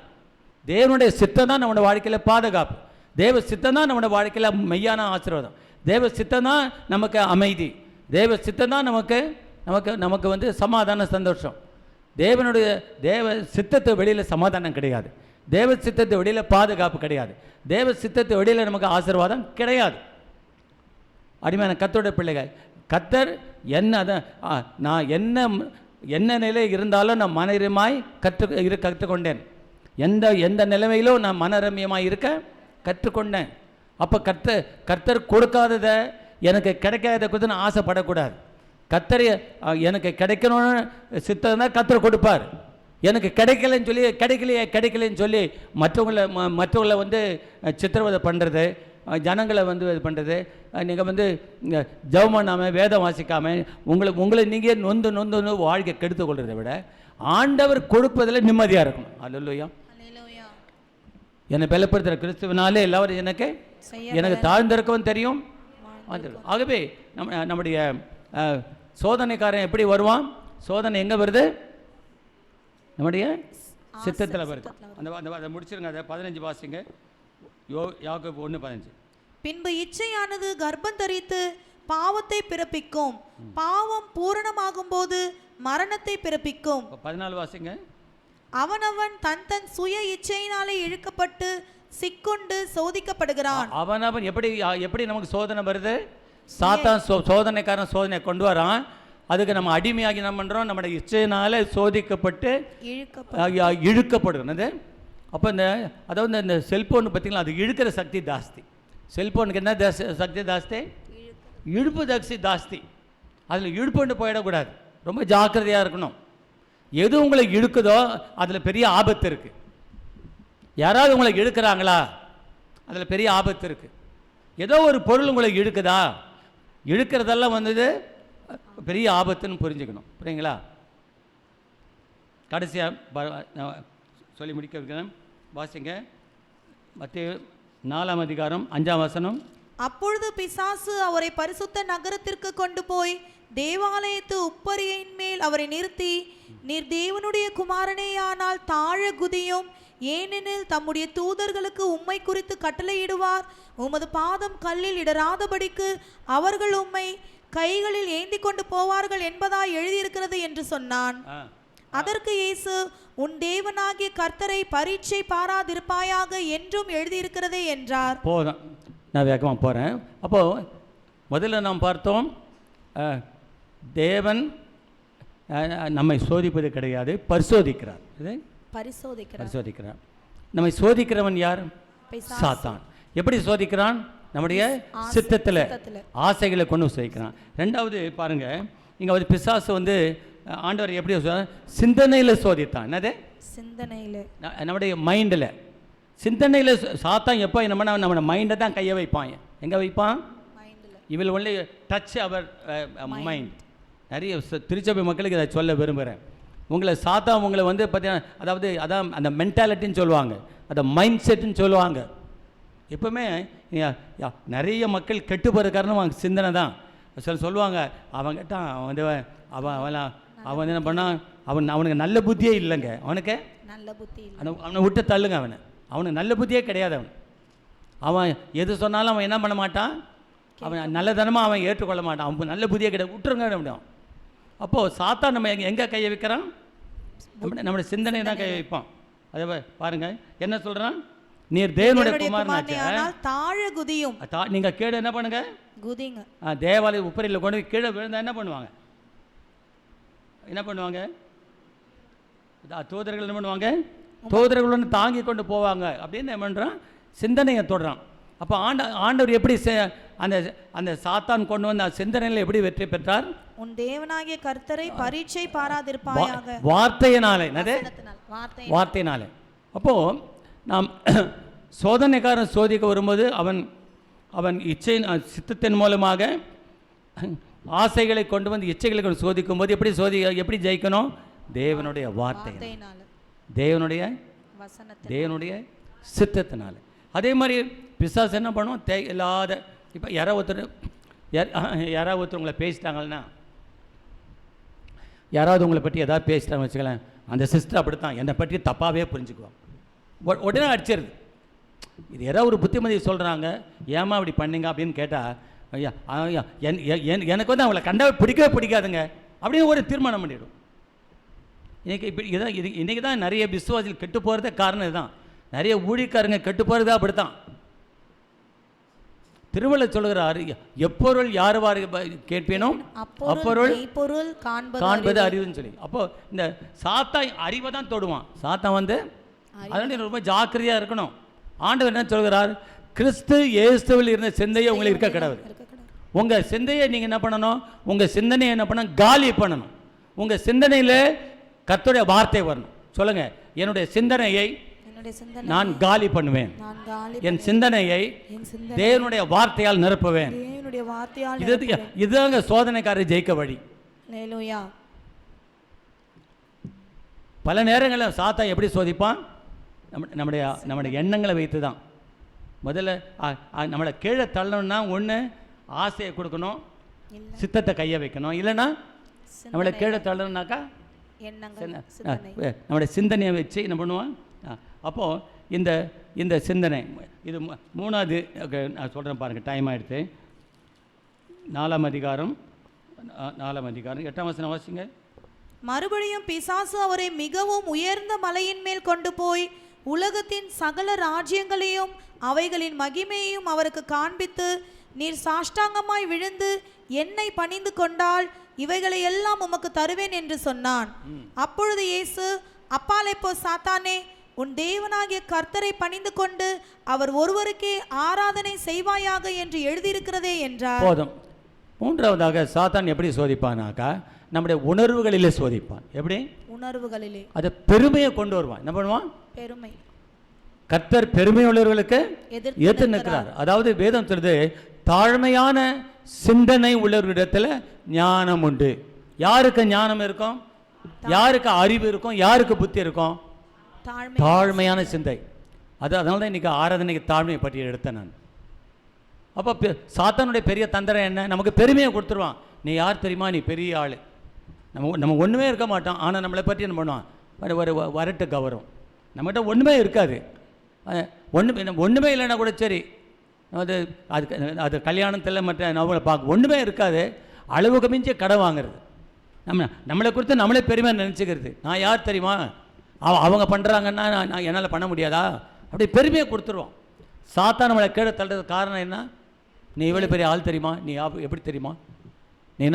தேவனுடைய சித்தம் தான் நம்மளோட வாழ்க்கையில் பாதுகாப்பு. தேவ சித்தம் தான் நம்மளோட வாழ்க்கையில் மெய்யான ஆசீர்வாதம். தேவ சித்தம் தான் நமக்கு அமைதி. தேவ சித்தம் தான் நமக்கு வந்து சமாதான சந்தோஷம். தேவ சித்தத்தை வெளியில் சமாதானம் கிடையாது. தேவ சித்தத்தை வெளியில் பாதுகாப்பு கிடையாது. தேவ சித்தத்தை வெளியில் நமக்கு ஆசீர்வாதம் கிடையாது. அருமையான கர்த்தருடைய பிள்ளைகள், கர்த்தர் நான் என்ன நிலை இருந்தாலும் நான் மனரமாய் கற்றுக்கொண்டேன். எந்த நிலைமையிலும் நான் மனரமியமாய் இருக்க கற்றுக்கொண்டேன். அப்போ கர்த்தர் கொடுக்காததை, எனக்கு கிடைக்காத குறித்து நான் ஆசைப்படக்கூடாது. கர்த்தர் எனக்கு கிடைக்கணும்னு சித்தம்னா கர்த்தர் கொடுப்பார். எனக்கு கிடைக்கலைன்னு சொல்லி மற்றவங்களை வந்து சித்திரவதை பண்ணுறது, ஜனங்களை வந்து இது பண்ணுறது, நீங்கள் வந்து ஜெபம் பண்ணாமல் வேதம் வாசிக்காமல் உங்களை நீங்கள் நொந்து வாழ்க்கை கெடுத்து கொள்றதை விட ஆண்டவர் கொடுப்பதில் நிம்மதியாக இருக்கணும். அல்லேலூயா. என்னை பலப்படுத்துகிற கிறிஸ்துவனாலே எல்லாரும் எனக்கு தாழ்ந்திருக்கவும் தெரியும். ஆகவே நம்முடைய சோதனைக்காரன் எப்படி வருவான்? சோதனை எங்கே வருது? நம்முடைய சித்தத்தில் வருது. அதை முடிச்சிருங்க. அதை 15 வாசிங்க. யாக்கோபு 1:15. பின்பு இச்சையானது கர்ப்பம் தரித்து பாவத்தை பிறப்பிக்கும், பாவம் பூரணமாகும் போது மரணத்தை பிறப்பிக்கும். 14 வாசிங்க. அவனவன் தன் சுய இச்சையினாலே இழுக்கப்பட்டு சிக்குண்டு சோதிக்கப்படுகிறான். அவனவன் எப்படி நமக்கு சோதனை வருது? சாத்தான் சோதனைக்காரன் சோதனை கொண்டு வரான். அதுக்கு நம்ம அடிமையாகி என்ன பண்ணுறோம்? நம்முடைய இச்சையினால சோதிக்கப்பட்டு இழுக்கப்படுகிறது. அப்போ அதாவது இந்த செல்ஃபோன் பார்த்தீங்களா, அது இழுக்கிற சக்தி ஜாஸ்தி. செல்ஃபோனுக்கு என்ன சக்தி ஜாஸ்தி? இழுப்பு சக்தி ஜாஸ்தி. அதில் இழுப்புண்டு போயிடக்கூடாது. ரொம்ப ஜாக்கிரதையாக இருக்கணும். எது உங்களை இழுக்குதோ அதில் பெரிய ஆபத்து இருக்குது. யாராவது உங்களை இழுக்கிறாங்களா? அதில் பெரிய ஆபத்து இருக்குது. ஏதோ ஒரு பொருள் உங்களை இழுக்குதா? இழுக்கிறதெல்லாம் வந்தது பெரிய ஆபத்துன்னு புரிஞ்சுக்கணும். புரியுங்களா? கடைசியாக சொல்லி முடிக்க இருக்கிறேன். வாசிங்க. மத்தேயு 4ஆம் அதிகாரம் 5ஆம் வசனம். அப்பொழுது பிசாசு அவரை பரிசுத்த நகரத்திற்கு கொண்டு போய் தேவாலயத்து உப்பரியின் மேல் அவரை நிறுத்தி, நீர் தேவனுடைய குமாரனேயானால் தாழ குதியும், ஏனெனில் தம்முடைய தூதர்களுக்கு உம்மை குறித்து கட்டளையிடுவார், உமது பாதம் கல்லில் இடராதபடிக்கு அவர்கள் உம்மை கைகளில் ஏந்தி கொண்டு போவார்கள் என்பதாய் எழுதியிருக்கிறது என்று சொன்னான். அதற்கு இயேசு, உன் தேவனாகிய கர்த்தரை பரீட்சை பாராதிருப்பாயாக என்றும் எழுதியிருக்கிறதே என்றார். போதும், நான் வேகமாக போகிறேன். அப்போது முதல்ல நாம் பார்த்தோம், தேவன் நம்மை சோதிப்பது கிடையாது, பரிசோதிக்கிறார். இது பரிசோதிக்கிறார். நம்மை சோதிக்கிறவன் யார்? சாத்தான். எப்படி சோதிக்கிறான்? நம்முடைய சித்தத்தில் ஆசைகளை கொண்டு சோதிக்கிறான். ரெண்டாவது பாருங்க, இங்கே வந்து பிசாசு வந்து ஆண்டவர் எப்படி சிந்தனையில் சோதித்தான். என்னது? சிந்தனையில், நம்முடைய மைண்டில். சிந்தனையில் சாத்தான் எப்போ நம்ம மைண்டை தான் கையை வைப்பான். எங்கே வைப்பான்? இவள் ஒன்லி டச் அவர் மைண்ட். நிறைய திருச்சபை மக்களுக்கு இதை சொல்ல விரும்புகிறேன். உங்களை சாத்தான் உங்களை வந்து பார்த்தீங்கன்னா, அதாவது அதான் அந்த மென்டாலிட்டின்னு சொல்லுவாங்க, அந்த மைண்ட் செட்டுன்னு சொல்லுவாங்க. எப்பவுமே நிறைய மக்கள் கெட்டு போகிற காரணம் அவங்க சிந்தனை தான். சொல்லுவாங்க, அவன் கேட்டான், அவன் வந்து அவன் என்ன பண்ணான், அவனுக்கு நல்ல புத்தியே இல்லைங்க. அவனுக்கு நல்ல புத்தி இல்லை. அவனை விட்டு தள்ளுங்க. அவனுக்கு நல்ல புத்தியே கிடையாது. அவன் எது சொன்னாலும் அவன் என்ன பண்ண மாட்டான், அவன் நல்லதனமாக அவன் ஏற்றுக்கொள்ள மாட்டான். அவன் நல்ல புத்தியே கிடையாது, விட்டுருங்க முடியும். அப்போது சாத்தான் நம்ம எங்கே கையை வைக்கிறான்? நம்முடைய சிந்தனை தான் கையை வைப்பான். அதே பாருங்க, என்ன சொல்கிறான்? நீர் தேவனுடைய குமாரனாச்சே, தாழ குதியும். நீங்கள் கீழே என்ன பண்ணுங்க? குதிங்க. தேவாலய உப்பரியில் கொண்டு கீழே விழுந்தா என்ன பண்ணுவாங்க? தூதர்கள் என்ன பண்ணுவாங்க? தூதர்கள் ஒன்று தாங்கி கொண்டு போவாங்க அப்படின்னு என்ன பண்ணுறான்? சிந்தனையை தொடுறான். அப்போ ஆண்டவர் எப்படி அந்த சாத்தான் கொண்டு வந்து சிந்தனையில் எப்படி வெற்றி பெற்றார்? உன் தேவனாகிய கர்த்தரை பரீட்சை பாராதிருப்பாயாக. வார்த்தையினாலே. வார்த்தையினாலே. அப்போது நாம் சோதனைக்காரன் சோதிக்க வரும்போது அவன் இச்சை சித்தத்தின் மூலமாக ஆசைகளை கொண்டு வந்து இச்சைகளை கொண்டு சோதிக்கும் போது எப்படி ஜெயிக்கணும்? தேவனுடைய வார்த்தை, தேவனுடைய சித்தத்தினால. அதே மாதிரி பிசாசு என்ன பண்ணுவோம்? இல்லாத இப்போ யாராவது ஒருத்தர் உங்களை பேசிட்டாங்கன்னா, யாராவது உங்களை பற்றி எதாவது பேசிட்டாங்க வச்சுக்கலாம், அந்த சிஸ்டர் அப்படித்தான் என்னை பற்றி தப்பாகவே புரிஞ்சுக்குவான். உடனே அடிச்சிருது. இது யாராவது ஒரு புத்திமதி சொல்கிறாங்க, ஏமா அப்படி பண்ணீங்க அப்படின்னு கேட்டால், ஐயா எனக்கு வந்து அவங்கள கண்டா பிடிக்கவே பிடிக்காதுங்க அப்படின்னு ஒரு தீர்மானம் பண்ணிவிடும். இன்றைக்கி தான் நிறைய விசுவாசிகள் கெட்டு போகிறதே காரணம் இதுதான். நிறைய ஊழியக்காரங்க கெட்டு போகிறது அப்படித்தான். திருவள்ளுவர் சொல்கிறார், எப்பொருள் யாருவாறு கேட்பேனும் அப்பொருள் காண்பது அறிவுன்னு சொல்லி. அப்போ இந்த சாத்தான் அறிவை தான் தொடுவான். சாத்தான் வந்து அதனால ரொம்ப ஜாக்கிரதையாக இருக்கணும். ஆண்டவர் என்ன சொல்கிறார்? கிறிஸ்து இயேசுவில் இருந்த சிந்தையை உங்களுக்கு இருக்க கிடையாது. உங்கள் சிந்தையை நீங்கள் என்ன பண்ணணும்? உங்கள் சிந்தனையை என்ன பண்ணணும்? காலி பண்ணணும். உங்கள் சிந்தனையில் கர்த்தருடைய வார்த்தை வரணும். சொல்லுங்க, என்னுடைய சிந்தனையை நான் காலி பண்ணுவேன், என் சிந்தனையை தேவனுடைய வார்த்தையால் நிரப்புவேன். இதுதாங்க சோதனைக்காரர் ஜெயிக்க வழி. பல நேரங்களில் சாத்தான் எப்படி சோதிப்பான்? நம்முடைய எண்ணங்களை வைத்து தான். முதல்ல நம்மளை கீழே தள்ளணும்னா ஒன்று ஆசையை கொடுக்கணும், சித்தத்தை கையை வைக்கணும். இல்லைன்னா நம்மளை கீழே தள்ளணும்னாக்கா நம்முடைய சிந்தனையை வச்சு என்ன பண்ணுவோம்? அப்போது இந்த சிந்தனை இது மூணாவது நான் சொல்கிறேன் பாருங்கள், டைம் ஆகிடுது. 4ஆம் அதிகாரம் 8ஆம் வசனம் வாசிங்க. மறுபடியும் பிசாசு அவரை மிகவும் உயர்ந்த மலையின் மேல் கொண்டு போய் உலகத்தின் சகல ராஜ்யங்களையும் அவைகளின் மகிமையையும் அவருக்கு காண்பித்து, நீர் சாஷ்டாங்கமாய் விழுந்து என்னை பணிந்து கொண்டால் இவைகளை எல்லாம் உமக்கு தருவேன் என்று சொன்னான். அப்பொழுது இயேசு, அப்பாலே போ சாத்தானே, உன் தேவனாகிய கர்த்தரை பணிந்து கொண்டு அவர் ஒருவருக்கே ஆராதனை செய்வாயாக என்று எழுதியிருக்கிறதே என்றார். போதும். மூன்றாவதாக சாத்தான் எப்படி சோதிப்பானாக்கா, நம்முடைய உணர்வுகளிலே சோதிப்பான். எப்படி? உணர்வுகளிலே. அது பெருமையை கொண்டு வருவான். என்ன பண்ணுவான்? பெருமை. கர்த்தர் பெருமை உள்ளவர்களுக்கு எதிர்த்து நிற்கிறார். அதாவது வேதம் சொல்றது, தாழ்மையான சிந்தனை உள்ளவர்களிடத்தில் ஞானம் உண்டு. யாருக்கு ஞானம் இருக்கும்? யாருக்கு அறிவு இருக்கும்? யாருக்கு புத்தி இருக்கும்? தாழ்மையான சிந்தை. அதனால தான் இன்னைக்கு ஆராதனைக்கு தாழ்மையை பற்றி எடுத்தேன் நான். அப்போ சாத்தானுடைய பெரிய தந்திரம் என்ன? நமக்கு பெருமையை கொடுத்துருவான். நீ யார் தெரியுமா? நீ பெரிய ஆள். நம்ம ஒன்றுமே இருக்க மாட்டோம், ஆனால் நம்மளை பற்றி என்ன பண்ணுவான்? ஒரு வரட்டு கவரும். நம்மகிட்ட ஒன்றுமே இருக்காது. ஒன்றுமே இல்லைன்னா கூட சரி, அது கல்யாணத்தில் மற்ற நவங்களை பார்க்க ஒன்றுமே இருக்காது. அளவுக்கு மிஞ்சி கடன் வாங்குறது. நம்மளை குறித்து நம்மளே பெருமை நினச்சிக்கிறது. நான் யார் தெரியுமா, அவங்க பண்ணுறாங்கன்னா நான் என்னால் பண்ண முடியாதா, அப்படி பெருமையை கொடுத்துருவோம். சாத்தான் நம்மளை கீழே தள்ளுறதுக்கு காரணம் என்ன, நீ இவ்வளோ பெரிய ஆள் தெரியுமா, நீ எப்படி தெரியுமா, நீ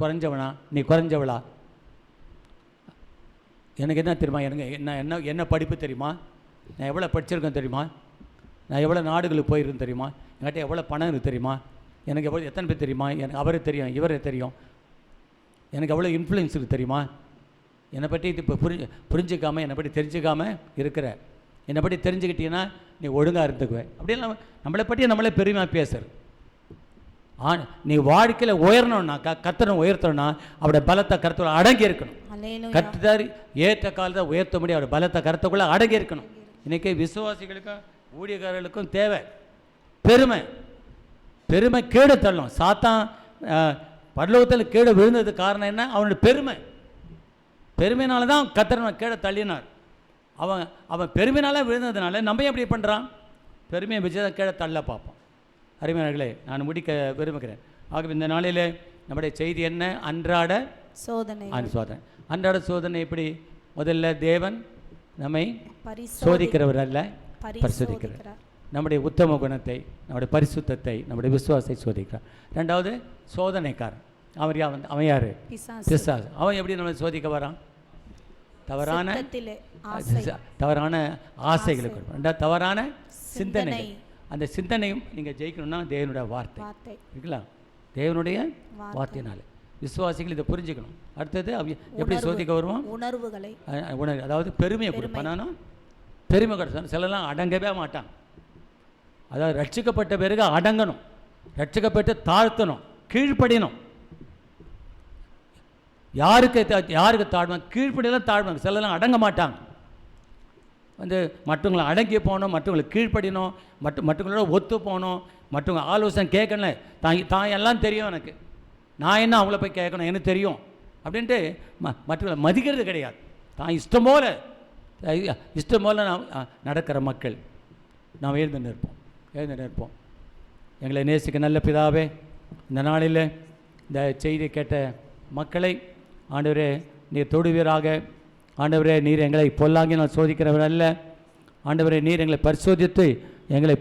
குறைஞ்சவனா, நீ குறைஞ்சவளா, எனக்கு என்ன தெரியுமா, என்ன படிப்பு தெரியுமா, நான் எவ்வளோ படிச்சிருக்கேன் தெரியுமா, நான் எவ்வளோ நாடுகளுக்கு போயிருக்கேன் தெரியுமா, என்கிட்ட எவ்வளோ பணம் இருக்குது தெரியுமா, எனக்கு எவ்வளோ எத்தனை பேர் தெரியுமா, எனக்கு அவரே தெரியும் இவரே தெரியும், எனக்கு எவ்வளோ இன்ஃப்ளூயன்ஸ் இருக்குது தெரியுமா, என்னை பற்றி இது இப்போ புரிஞ்சிக்காமல் என்னை பற்றி தெரிஞ்சுக்காமல் இருக்கிற, என்னை பற்றி தெரிஞ்சுக்கிட்டீங்கன்னா நீ ஒழுங்காக இருந்துக்குவேன் அப்படிலாம் நம்மளை பற்றி நம்மளே பெருமையாக பேசுறது. நீ வாழ்க்கையில் உயரணும்னா கர்த்தரை உயர்த்தணும்னா அவருடைய பலத்தை கருத்துக்குள்ள அடங்கி இருக்கணும். கர்த்தர் ஏற்ற காலத்தை உயர்த்த முடியும், அவருடைய பலத்தை கருத்துக்குள்ள அடங்கி இருக்கணும். இன்றைக்கி விசுவாசிகளுக்கும் ஊழியக்காரர்களுக்கும் தேவை பெருமை. பெருமை கீழே தள்ளும். சாத்தான் பரலோகத்தில் கீழே விழுந்ததுக்கு காரணம் என்ன, அவனுடைய பெருமை. பெருமையினால தான் கர்த்தர் கீழே தள்ளினார். அவன் பெருமையினால விழுந்ததுனால நம்ம எப்படி பண்ணுறான், பெருமையை வச்சு தான் கீழே தள்ள பார்ப்போம். அருமையானவர்களே, நான் முடிக்க விரும்புகிறேன். ஆகவே இந்த நாளில் நம்முடைய செய்தி என்ன, அன்றாட சோதனை. அன்றாட சோதனை எப்படி, முதல்ல தேவன் நம்மை சோதிக்கிறவர் அல்ல, பரிசோதிக்கிறார். நம்முடைய உத்தம குணத்தை, நம்முடைய பரிசுத்தத்தை, நம்முடைய விசுவாசத்தை சோதிக்கிறார். ரெண்டாவது சோதனைக்காரன். அவன் யார், பிசாசு. அவன் எப்படி நம்மளை சோதிக்க வரான், தவறான ஆசைகளுக்கு, ரெண்டாவது தவறான சிந்தனை. அந்த சிந்தனையும் நீங்கள் ஜெயிக்கணும்னா தேவனுடைய வார்த்தை இருக்குங்களா, தேவனுடைய வார்த்தையினால விசுவாசிகள் இதை புரிஞ்சுக்கணும். அடுத்தது எப்படி சோதிக்க வருவோம், உணர்வு. அதாவது பெருமையை கொடுப்பானா, பெருமை கொடுத்தா சிலலாம் அடங்கவே மாட்டான். அதாவது ரட்சிக்கப்பட்ட பிறகு அடங்கணும், ரட்சிக்கப்பட்டு தாழ்த்தணும், கீழ்ப்படியணும். யாருக்கு தாழ்வாங்க, கீழ்ப்படியெல்லாம் தாழ்வாங்க. சிலலாம் அடங்க மாட்டாங்க. மற்றவங்களை அடங்கி போகணும், மற்றவங்களை கீழ்ப்படியணும், மற்றவங்களோட ஒத்து போகணும், மற்றவங்க ஆலோசனை கேட்கணும். தான் எல்லாம் தெரியும் எனக்கு, நான் என்ன அவங்கள போய் கேட்கணும், எனக்கு தெரியும் அப்படின்ட்டு மற்றவங்களை மதிக்கிறது கிடையாது. தான் இஷ்டம் போல் நாம் நடக்கிற மக்கள் நாம் எழுந்து நிற்போம். எங்களை நேசிக்க நல்ல பிதாவே, இந்த நாளில் இந்த செய்தி கேட்ட மக்களை ஆண்டவரே நீர் தொடுவீராக. ஆண்டவரே நீர் எங்களை பொல்லாங்கி நான் சோதிக்கிறவர் அல்ல. ஆண்டவரே நீர் எங்களை பரிசோதித்து எங்களை